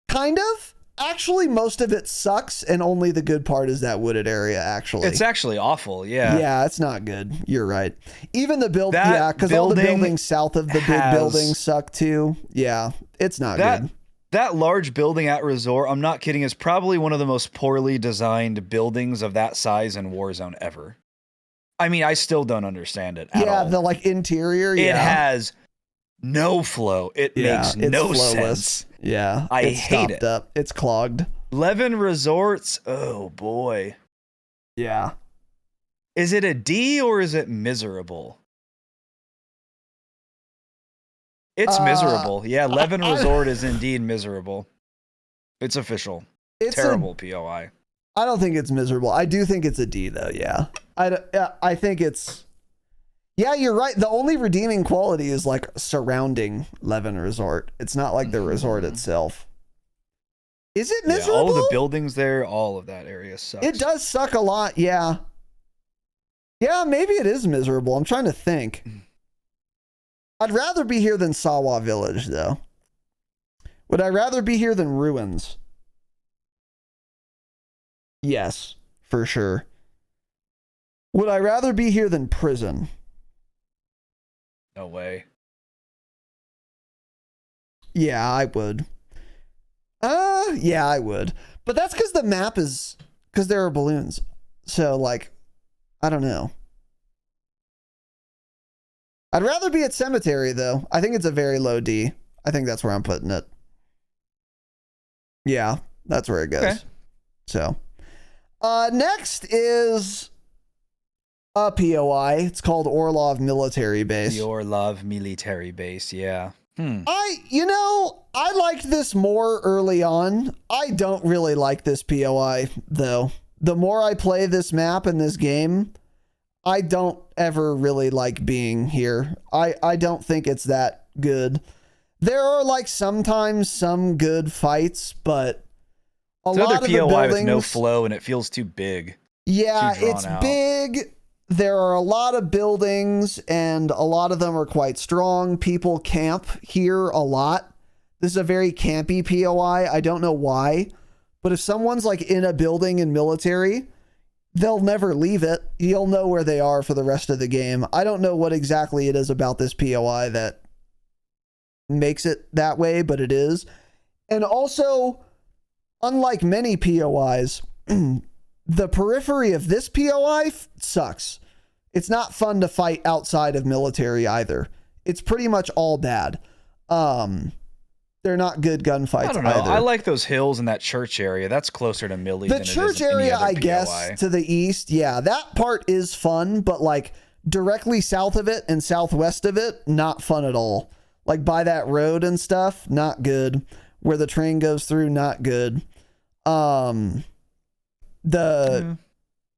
Kind of. Actually, most of it sucks, and only the good part is that wooded area, actually. It's actually awful, yeah. Yeah, it's not good. You're right. Even the build, yeah, because all the buildings south of the big buildings suck too. Yeah, it's not good. That large building at Resort, I'm not kidding, is probably one of the most poorly designed buildings of that size in Warzone ever. I mean, I still don't understand it at all. Yeah, the like interior, It has no flow. It makes no sense. Yeah, I hate it. Up. It's clogged. Levin Resorts, oh boy. Yeah. Is it a D or is it miserable? It's miserable. Yeah, Levin Resort is indeed miserable. It's official. It's terrible POI. I don't think it's miserable. I do think it's a D though. Yeah. I think it's, yeah, you're right. The only redeeming quality is like surrounding Levin Resort. It's not like the resort itself. Is it miserable? Yeah, all of the buildings there, all of that area sucks. It does suck a lot. Yeah. Yeah, maybe it is miserable. I'm trying to think. I'd rather be here than Sawa Village though. Would I rather be here than Ruins? Yes, for sure. Would I rather be here than Prison? No way. Yeah, I would. Yeah, I would. But that's because the map is, because there are balloons. So, like, I don't know. I'd rather be at Cemetery, though. I think it's a very low D. I think that's where I'm putting it. Yeah, that's where it goes. Okay. So, next is a POI. It's called Orlov Military Base. The Orlov Military Base, yeah. I liked this more early on. I don't really like this POI, though. The more I play this map and this game, I don't ever really like being here. I don't think it's that good. There are like sometimes some good fights, but a lot of the buildings with no flow and it feels too big. Yeah, it's big. There are a lot of buildings and a lot of them are quite strong. People camp here a lot. This is a very campy POI. I don't know why, but if someone's like in a building in military, they'll never leave it. You'll know where they are for the rest of the game. I don't know what exactly it is about this POI that makes it that way, but it is. And also, unlike many POIs, the periphery of this POI sucks. It's not fun to fight outside of military either. It's pretty much all bad. They're not good gunfights either. I like those hills and that church area. That's closer to Millie than it is any other POI. The church area, I guess, to the east, yeah, that part is fun, but like directly south of it and southwest of it, not fun at all. Like by that road and stuff, not good. Where the train goes through, not good. The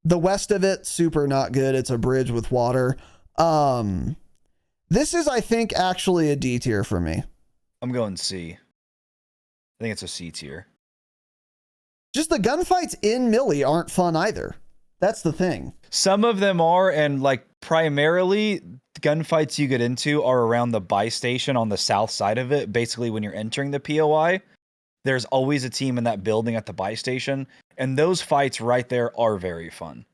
west of it, super not good. It's a bridge with water. This is, I think, actually a D tier for me. I'm going C. I think it's a C tier. Just the gunfights in Millie aren't fun either. That's the thing. Some of them are, and like primarily the gunfights you get into are around the buy station on the south side of it. Basically, when you're entering the POI, there's always a team in that building at the buy station, and those fights right there are very fun.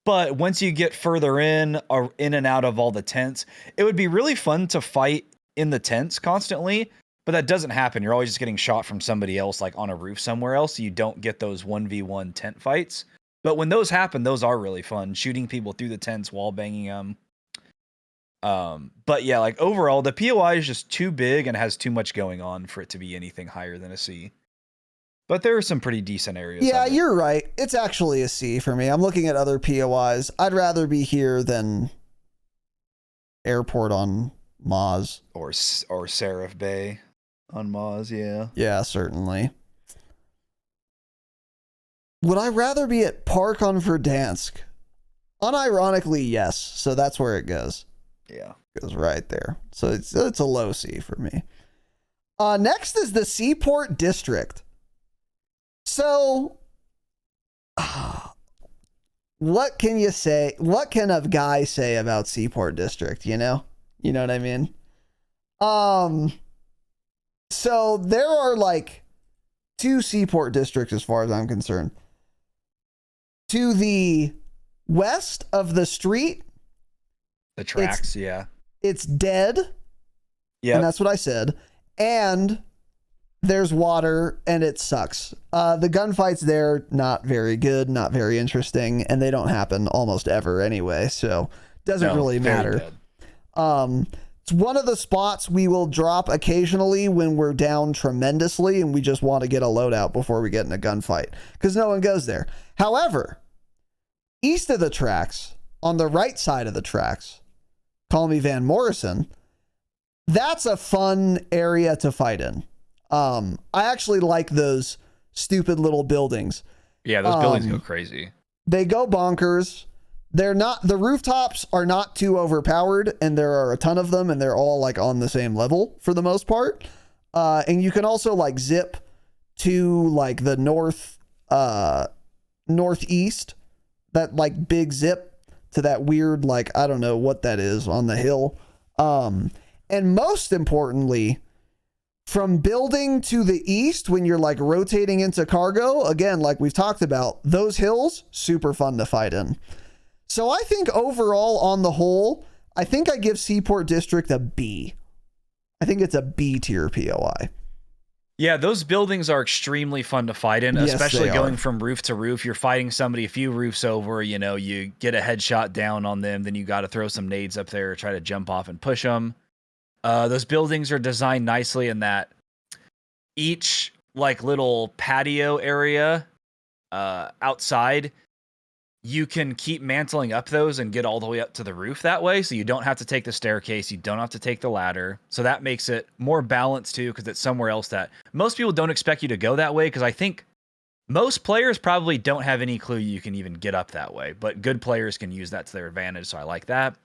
But once you get further in, or in and out of all the tents, it would be really fun to fight in the tents constantly, but that doesn't happen. You're always just getting shot from somebody else, like on a roof somewhere else, so you don't get those 1v1 tent fights. But when those happen, those are really fun, shooting people through the tents, wall banging them. But yeah, like overall, the POI is just too big and has too much going on for it to be anything higher than a C. But there are some pretty decent areas. Yeah, you're right. It's actually a C for me. I'm looking at other POIs. I'd rather be here than Airport on Maz. Or Seraph Bay on Maz, yeah. Yeah, certainly. Would I rather be at Park on Verdansk? Unironically, yes. So that's where it goes. Yeah. It goes right there. So it's a low C for me. Next is the Seaport District. So, what can you say? What can a guy say about Seaport District, you know? You know what I mean? So there are like 2 Seaport Districts as far as I'm concerned. To the west of the street, the tracks, yeah. It's dead. Yeah. And that's what I said. And there's water and it sucks. The gunfights there, not very good, not very interesting, and they don't happen almost ever anyway, so doesn't really matter. It's one of the spots we will drop occasionally when we're down tremendously and we just want to get a loadout before we get in a gunfight, because no one goes there. However, east of the tracks, on the right side of the tracks, call me Van Morrison, that's a fun area to fight in. I actually like those stupid little buildings. Yeah, those buildings go crazy. They go bonkers. The rooftops are not too overpowered, and there are a ton of them, and they're all like on the same level for the most part. And you can also like zip to like the northeast, that like big zip to that weird, like, I don't know what that is on the hill. And most importantly, from building to the east, when you're like rotating into cargo, again, like we've talked about, those hills, super fun to fight in. So I think overall, on the whole, I think I give Seaport District a B. I think it's a B tier POI. Yeah, those buildings are extremely fun to fight in, Yes, especially they going are. from roof to roof. You're fighting somebody a few roofs over, you know, you get a headshot down on them, then you got to throw some nades up there, try to jump off and push them. Those buildings are designed nicely in that each like little patio area outside, you can keep mantling up those and get all the way up to the roof that way. So you don't have to take the staircase. You don't have to take the ladder. So that makes it more balanced too, because it's somewhere else that most people don't expect you to go that way. Because I think most players probably don't have any clue you can even get up that way, but good players can use that to their advantage. So I like that.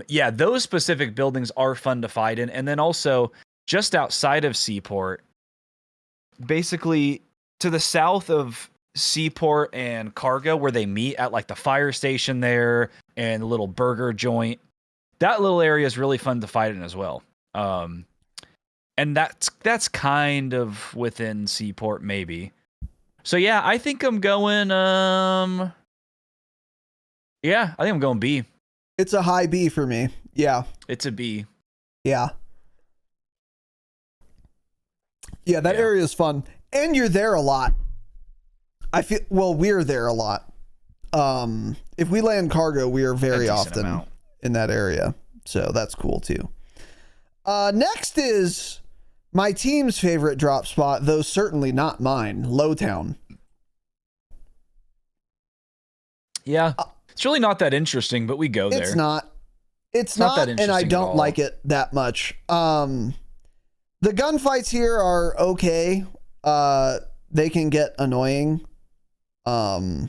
Yeah, those specific buildings are fun to fight in. And then also just outside of Seaport, basically to the south of Seaport and Cargo, where they meet at like the fire station there and the little burger joint, that little area is really fun to fight in as well. And that's kind of within Seaport maybe. So yeah, I think I'm going yeah, I think I'm going B. It's a high B for me. Yeah. It's a B. Yeah. Yeah, that area is fun. And you're there a lot. We're there a lot. If we land cargo, we are very often in that area. So that's cool too. Next is my team's favorite drop spot, though certainly not mine, Lowtown. Yeah. It's really not that interesting, but we go there. It's not that interesting, and I don't like it that much. The gunfights here are okay. They can get annoying. I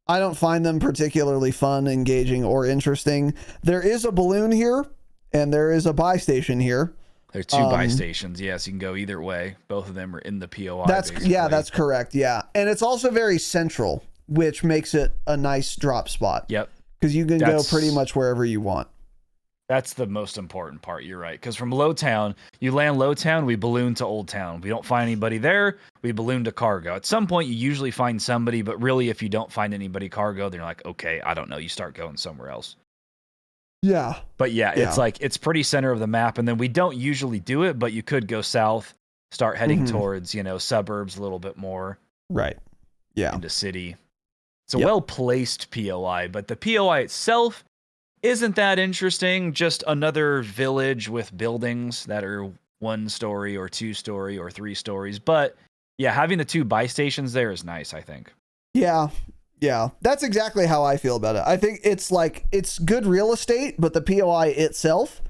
don't find them particularly fun, engaging, or interesting. There is a balloon here, and there is a buy station here. There are two buy stations. Yes, you can go either way. Both of them are in the POI. That's correct. Yeah, and it's also very central, which makes it a nice drop spot. Yep. Because you can go pretty much wherever you want. That's the most important part. You're right. Because from Lowtown, you land Lowtown, we balloon to Old Town. We don't find anybody there, we balloon to Cargo. At some point, you usually find somebody, but really, if you don't find anybody Cargo, then you're like, okay, I don't know. You start going somewhere else. Yeah. But yeah, it's like, it's pretty center of the map. And then we don't usually do it, but you could go south, start heading towards, suburbs a little bit more. Right. Yeah. Into city. It's a well-placed POI, but the POI itself isn't that interesting. Just another village with buildings that are 1 story or 2 story or 3 stories. But yeah, having the 2 buy stations there is nice, I think. Yeah. Yeah. That's exactly how I feel about it. I think it's good real estate, but the POI itself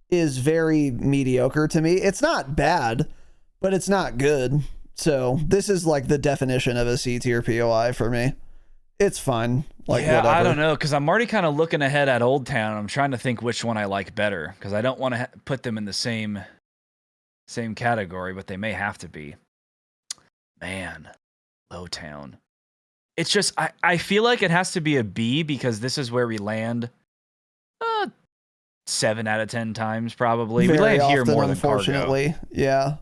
is very mediocre to me. It's not bad, but it's not good. So this is like the definition of a C tier POI for me. It's fine. Whatever. I don't know, because I'm already kind of looking ahead at Old Town. I'm trying to think which one I like better, because I don't want to put them in the same category, but they may have to be. Man, Lowtown. It's just, I feel like it has to be a B, because this is where we land 7 out of 10 times, probably. Very we land often, here more than unfortunately. Cargo. Yeah.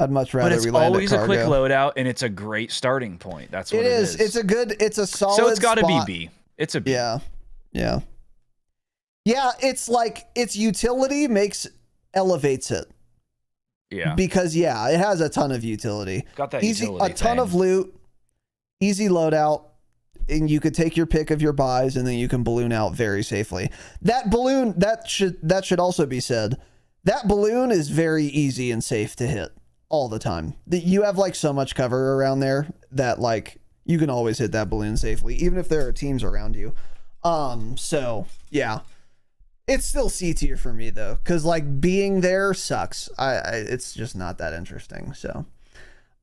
I'd much rather we land at Cargo. But it's always a quick loadout, and it's a great starting point. That's what it is. It's a solid So it's got to be spot. B. It's a B. Yeah. Yeah. Yeah, it's like its utility elevates it. Yeah. Because it has a ton of utility. Got that easy, utility a ton thing. of loot, easy loadout, and you could take your pick of your buys, and then you can balloon out very safely. That balloon, that should also be said. That balloon is very easy and safe to hit all the time. You have so much cover around there that you can always hit that balloon safely, even if there are teams around you. So yeah, it's still C tier for me though, because being there sucks. It's just not that interesting. So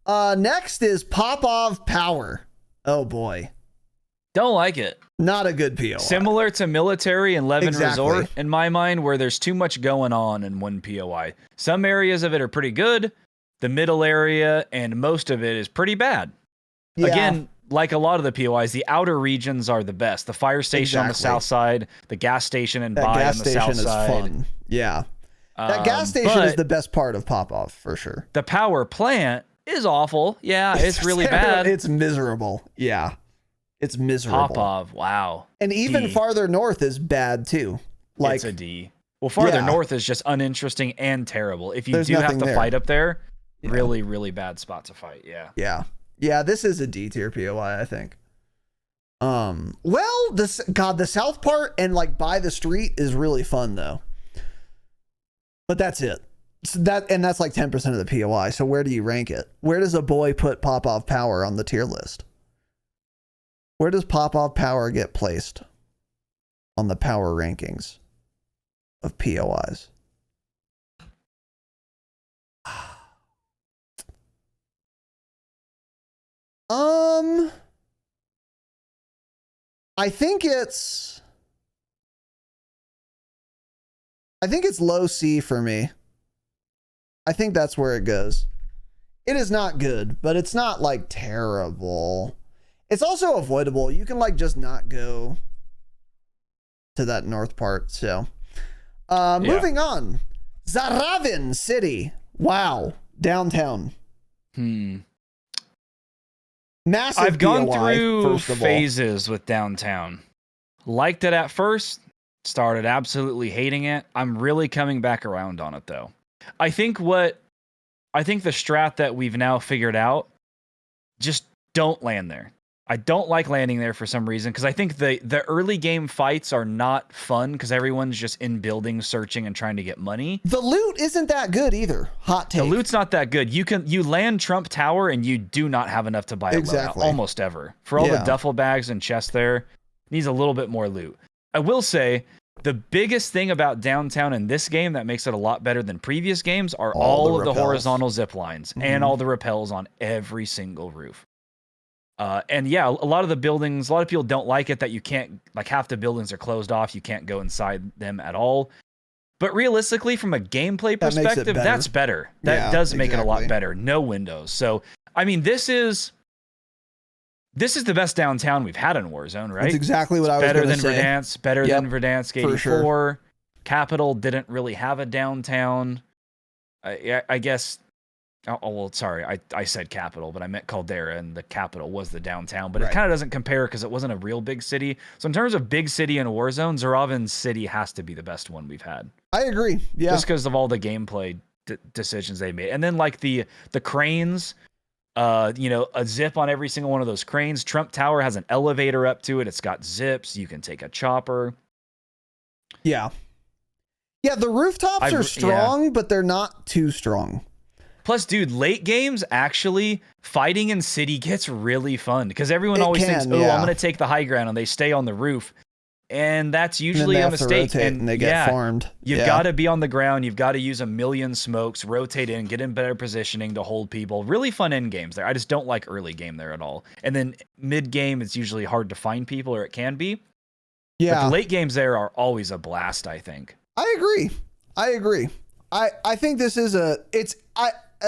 Next is Popov Power. Oh boy. Don't like it. Not a good POI. Similar to Military and Levin Exactly. Resort, in my mind, where there's too much going on in one POI. Some areas of it are pretty good. The middle area and most of it is pretty bad. Yeah. Again, like a lot of the POIs, the outer regions are the best. The fire station on the south side, the gas station and buy on the south side. Fun. Yeah. That gas station is the best part of Popov, for sure. The power plant is awful. Yeah, it's really bad. It's miserable. Yeah. It's miserable. Popov, wow. And even farther north is bad too. Like, it's a D. Well, farther north is just uninteresting and terrible. If you do have to there. fight up there, really, really bad spot to fight. Yeah. Yeah. Yeah, this is a D tier POI, I think. Well, the south part and like by the street is really fun though. But that's it. So that's like 10% of the POI. So where do you rank it? Where does a boy put Popov Power on the tier list? Where does Popov Power get placed on the power rankings of POIs? I think it's low C for me. I think that's where it goes. It is not good, but it's not like terrible. It's also avoidable. You can like just not go to that north part. So, moving on. Zaravin City. Wow. Downtown. Massive I've gone POI, through phases with downtown. Liked it at first. Started absolutely hating it. I'm really coming back around on it though. I think the strat that we've now figured out, just don't land there. I don't like landing there for some reason because I think the early game fights are not fun because everyone's just in buildings searching and trying to get money. The loot isn't that good either. Hot take. The loot's not that good. You land Trump Tower and you do not have enough to buy a loadout, almost ever. For all the duffel bags and chests there, needs a little bit more loot. I will say the biggest thing about downtown in this game that makes it a lot better than previous games are all of the horizontal zip lines and all the rappels on every single roof. And yeah, a lot of the buildings, a lot of people don't like it that you can't, like half the buildings are closed off. You can't go inside them at all. But realistically, from a gameplay perspective, that's better. That does make it a lot better. No windows. So, I mean, this is the best downtown we've had in Warzone, right? That's exactly what I was going to say. Better than Verdansk 84. Sure. Capital didn't really have a downtown. I guess. Oh, well, sorry. I said capital, but I meant Caldera, and the capital was the downtown. But it kind of doesn't compare because it wasn't a real big city. So in terms of big city in Warzone, Zaravin City has to be the best one we've had. I agree. Yeah. Just because of all the gameplay decisions they made. And then like the cranes, a zip on every single one of those cranes. Trump Tower has an elevator up to it. It's got zips. You can take a chopper. Yeah. Yeah, the rooftops are strong, but they're not too strong. Plus, dude, late games, actually, fighting in city gets really fun because everyone always thinks, I'm going to take the high ground, and they stay on the roof. And that's usually a mistake. And they get farmed. You've got to be on the ground. You've got to use a million smokes, rotate in, get in better positioning to hold people. Really fun end games there. I just don't like early game there at all. And then mid game, it's usually hard to find people, or it can be. Yeah. But the late games there are always a blast, I think. I agree. I think this is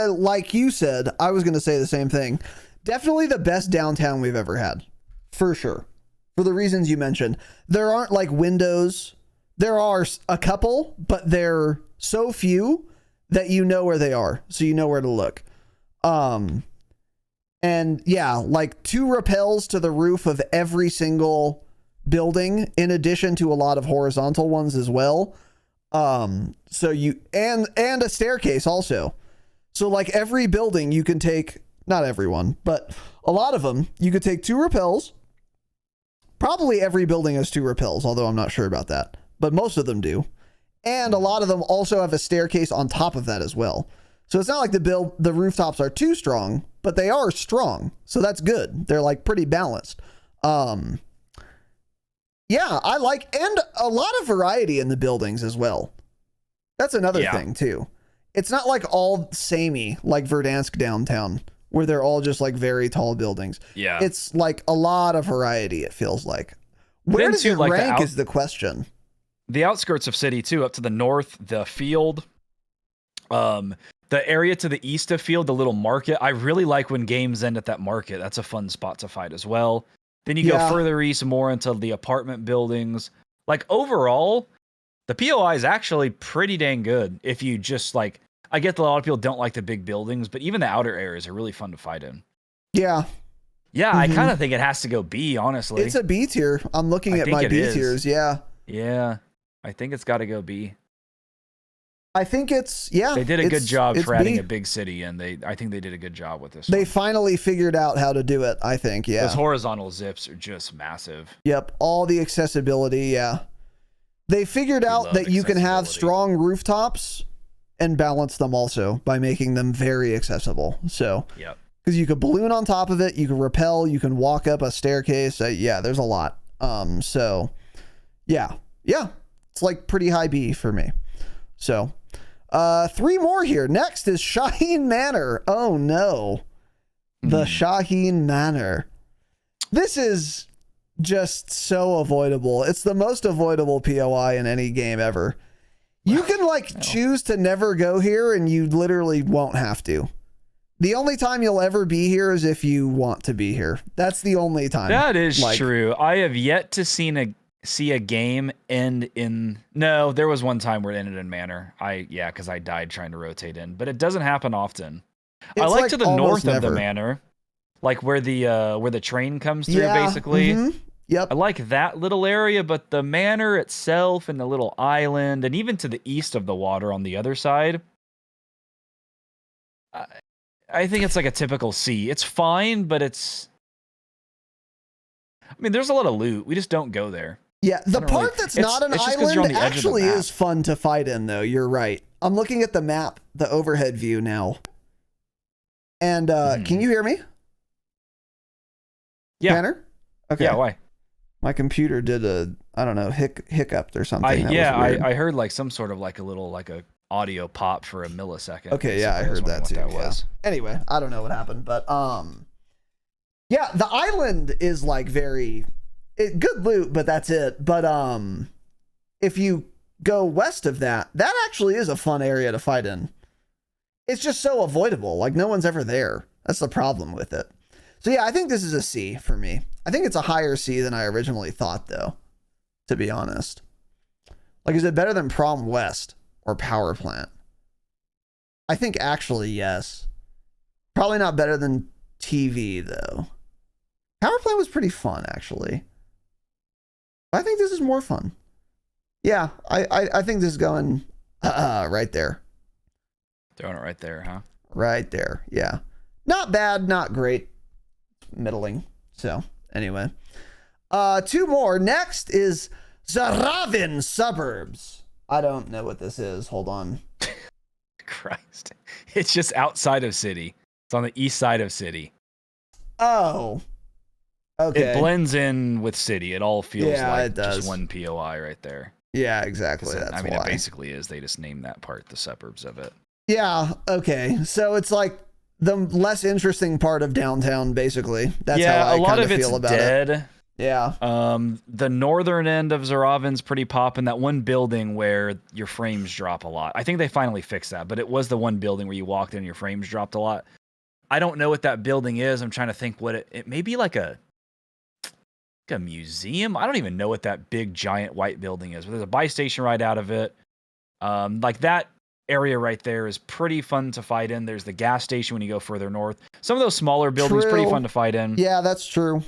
like you said, I was going to say the same thing. Definitely the best downtown we've ever had. For sure. For the reasons you mentioned. There aren't like windows. There are a couple, but they're so few that you know where they are. So you know where to look. And yeah, like 2 rappels to the roof of every single building, in addition to a lot of horizontal ones as well. So you, and a staircase also. So like every building you can take, not everyone, but a lot of them, you could take 2 rappels. Probably every building has 2 rappels, although I'm not sure about that, but most of them do. And a lot of them also have a staircase on top of that as well. So it's not like the rooftops are too strong, but they are strong. So that's good. They're like pretty balanced. Yeah, I like, and a lot of variety in the buildings as well. That's another thing too. It's not like all samey like Verdansk downtown, where they're all just like very tall buildings. Yeah. It's like a lot of variety, it feels like. Where Then does too, it like, rank is the question. The outskirts of city too, up to the north, the field, the area to the east of field, the little market. I really like when games end at that market. That's a fun spot to fight as well. Then you go further east, more into the apartment buildings. Like overall, the POI is actually pretty dang good. If you just like, I get that a lot of people don't like the big buildings, but even the outer areas are really fun to fight in. Yeah. Yeah, I kind of think it has to go B, honestly. It's a B tier. I'm looking at my B tiers. Yeah. Yeah. I think it's got to go B. I think it's, yeah. They did a good job for adding B. a big city, and I think they did a good job with this. They finally figured out how to do it, I think, yeah. Those horizontal zips are just massive. Yep, all the accessibility, yeah. They figured out that you can have strong rooftops and balance them also by making them very accessible. So, yep. Because you could balloon on top of it, you can rappel, you can walk up a staircase. Yeah, there's a lot. So, yeah. It's like pretty high B for me. So, 3 more here. Next is Shaheen Manor. Oh no. The Shaheen Manor. This is just so avoidable. It's the most avoidable POI in any game ever. You can like choose to never go here and you literally won't have to. The only time you'll ever be here is if you want to be here. That's the only time. That is true. I have yet to see a game end in... No, there was one time where it ended in Manor. Because I died trying to rotate in. But it doesn't happen often. I like to the north of the Manor. Like where the train comes through, basically. Yep. I like that little area, but the Manor itself and the little island, and even to the east of the water on the other side... I think it's like a typical C. It's fine, but it's... I mean, there's a lot of loot. We just don't go there. Yeah, the part that's not an island actually is fun to fight in, though. You're right. I'm looking at the map, the overhead view now. And can you hear me? Yeah. Tanner? Okay. Yeah, why? My computer did a, I don't know, hiccup or something. I heard like some sort of like a little, like a audio pop for a millisecond. Okay, yeah, I heard that too. Was. Anyway, I don't know what happened, but yeah, the island is like very good loot, but that's it. But if you go west of that, that actually is a fun area to fight in. It's just so avoidable. Like no one's ever there. That's the problem with it. So yeah, I think this is a C for me. I think it's a higher C than I originally thought, though, to be honest. Like, is it better than Prom West or Power Plant? I think actually, yes. Probably not better than TV, though. Power Plant was pretty fun, actually. I think this is more fun. Yeah, I think this is going right there. Throwing it right there, huh? Right there, yeah. Not bad, not great. Middling. So, anyway. 2 more. Next is Zaravin Suburbs. I don't know what this is. Hold on. Christ. It's just outside of city. It's on the east side of city. Oh. Okay. It blends in with city. It all feels like just one POI right there. Yeah, exactly. That's it basically is. They just named that part the suburbs of it. Yeah, okay. So it's like the less interesting part of downtown, basically. That's how I kind of feel about it. Yeah. The northern end of Zaravin's pretty poppin'. That one building where your frames drop a lot. I think they finally fixed that, but it was the one building where you walked in and your frames dropped a lot. I don't know what that building is. I'm trying to think what it may be like a museum. I don't even know what that big giant white building is, but there's a buy station right out of it. Like that area right there is pretty fun to fight in. There's the gas station when you go further north. Some of those smaller buildings pretty fun to fight in. Yeah, that's true.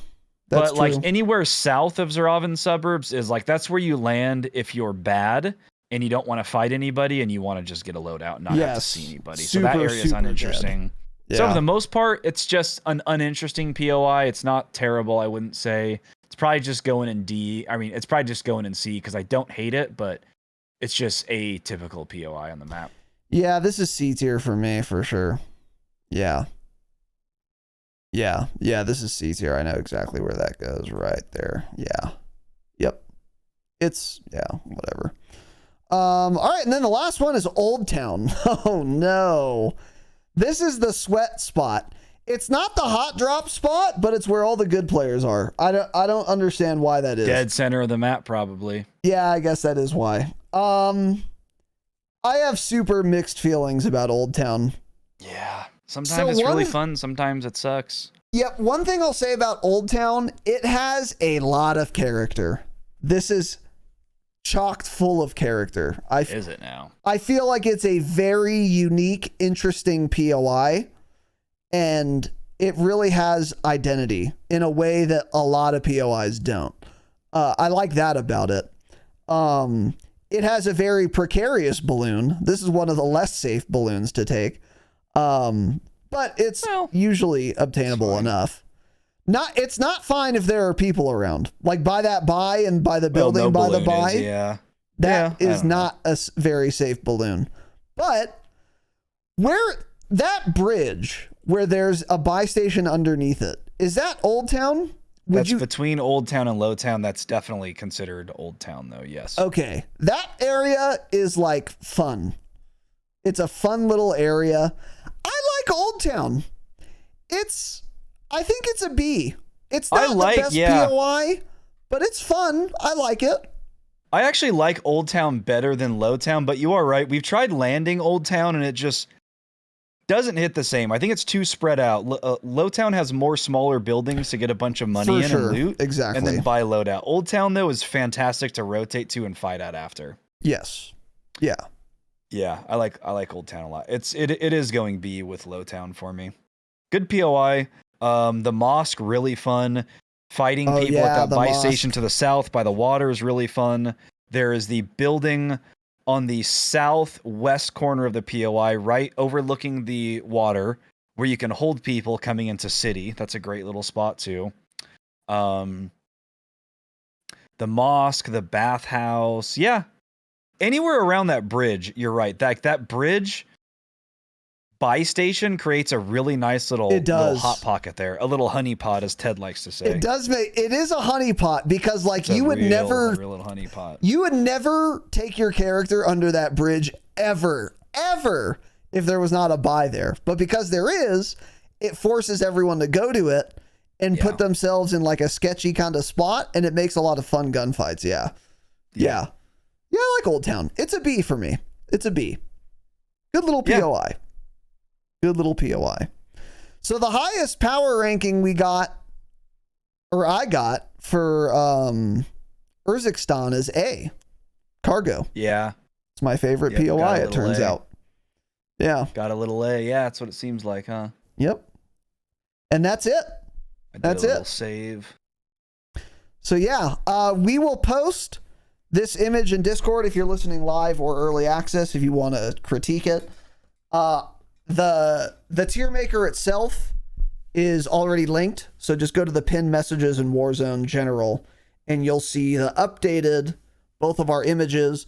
But like anywhere south of Zaravin suburbs is like that's where you land if you're bad and you don't want to fight anybody and you want to just get a loadout and not have to see anybody. So that area is uninteresting. Yeah. So for the most part, it's just an uninteresting POI. It's not terrible, I wouldn't say. It's probably just going in D. I mean, it's probably just going in C because I don't hate it, but it's just a typical POI on the map. Yeah, this is C tier for me for sure. Yeah. Yeah, this is C tier. I know exactly where that goes right there. Yeah. Yep. It's, whatever. All right, and then the last one is Old Town. Oh, no. This is the sweat spot. It's not the hot drop spot, but it's where all the good players are. I don't understand why that is. Dead center of the map, probably. Yeah, I guess that is why. I have super mixed feelings about Old Town. Yeah. Sometimes it's really fun. Sometimes it sucks. Yep. One thing I'll say about Old Town, it has a lot of character. This is chocked full of character. Is it now? I feel like it's a very unique, interesting POI, and it really has identity in a way that a lot of POIs don't. I like that about it. It has a very precarious balloon. This is one of the less safe balloons to take. But it's usually obtainable enough. It's not fine if there are people around. Like by that buy and by the building by the buy. That is not a very safe balloon. But where that bridge where there's a buy station underneath it, is that Old Town? That's between Old Town and Low Town. That's definitely considered Old Town, though. Yes. Okay. That area is like fun. It's a fun little area. I like Old Town. I think it's a B. It's not the best POI, but it's fun. I like it. I actually like Old Town better than Low Town, but you are right. We've tried landing Old Town, and it just doesn't hit the same. I think it's too spread out. Low Town has more smaller buildings to get a bunch of money and loot. Exactly. And then buy loadout. Old Town, though, is fantastic to rotate to and fight at after. Yes. Yeah. Yeah, I like Old Town a lot. It is going B with Low Town for me. Good POI. The mosque, really fun. Fighting people at that buy station to the south by the water is really fun. There is the building on the southwest corner of the POI, right overlooking the water, where you can hold people coming into city. That's a great little spot too. The mosque, the bathhouse, yeah. Anywhere around that bridge, you're right. That bridge buy station creates a really nice little hot pocket there. A little honey pot, as Ted likes to say. It is a honey pot because you would never little honey pot. You would never take your character under that bridge ever if there was not a buy there. But because there is, it forces everyone to go to it and put themselves in like a sketchy kind of spot, and it makes a lot of fun gunfights. Yeah, I like Old Town. It's a B for me. It's a B. Good little POI. Good little POI. So the highest power ranking I got for Urzikstan is A. Cargo. Yeah. It's my favorite POI, it turns out. Yeah. Got a little A. Yeah, that's what it seems like, huh? Yep. And that's it. That's it. Save. So yeah, we will post this image in Discord if you're listening live or early access if you want to critique it. The tier maker itself is already linked, so just go to the pinned messages in Warzone General, and you'll see the updated, both of our images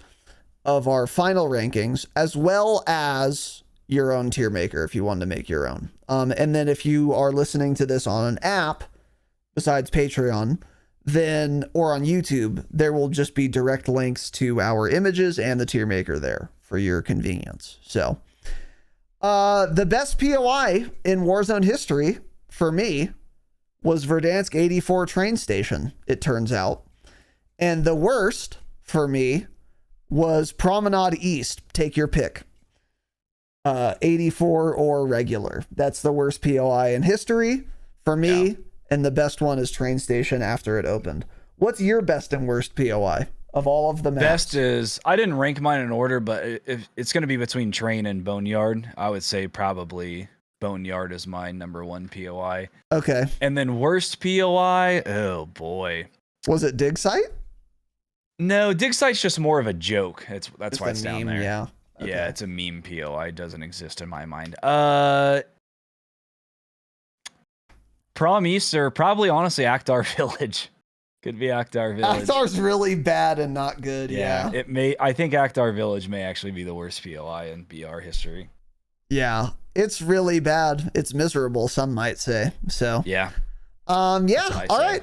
of our final rankings, as well as your own tier maker if you want to make your own. And then if you are listening to this on an app, besides Patreon, or on YouTube, there will just be direct links to our images and the tier maker there for your convenience. So the best POI in Warzone history for me was Verdansk 84 train station, it turns out. And the worst for me was Promenade East. Take your pick. 84 or regular. That's the worst POI in history for me. Yeah. And the best one is train station after it opened. What's your best and worst POI of all of the maps? Best is, I didn't rank mine in order, but if it's going to be between train and boneyard, I would say probably boneyard is my number one POI. Okay. And then worst POI, oh boy. Was it dig site? No, dig site's just more of a joke. That's why it's down there. Yeah. Okay. Yeah, it's a meme POI. It doesn't exist in my mind. Prom Easter, probably honestly Akhtar Village. Could be Akhtar Village. Akhtar's really bad and not good. Yeah. It may. I think Akhtar Village may actually be the worst POI in BR history. Yeah, it's really bad. It's miserable, some might say. So yeah. All right.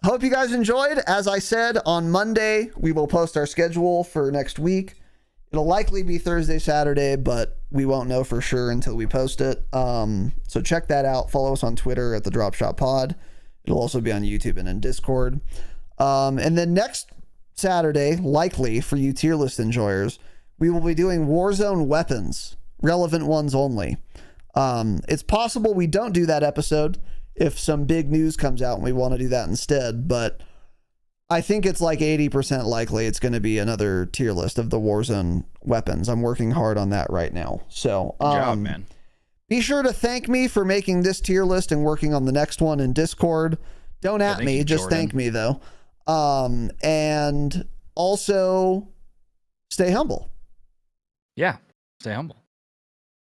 Hope you guys enjoyed. As I said, on Monday we will post our schedule for next week. It'll likely be Thursday, Saturday, but we won't know for sure until we post it. So check that out. Follow us on Twitter at the Dropshot Pod. It'll also be on YouTube and in Discord. And then next Saturday, likely for you tier list enjoyers, we will be doing Warzone weapons, relevant ones only. It's possible we don't do that episode if some big news comes out and we want to do that instead, but I think it's like 80% likely it's going to be another tier list of the Warzone weapons. I'm working hard on that right now. So, Good job, man. Be sure to thank me for making this tier list and working on the next one in Discord. Don't at me, just thank me though. And also stay humble. Yeah, stay humble.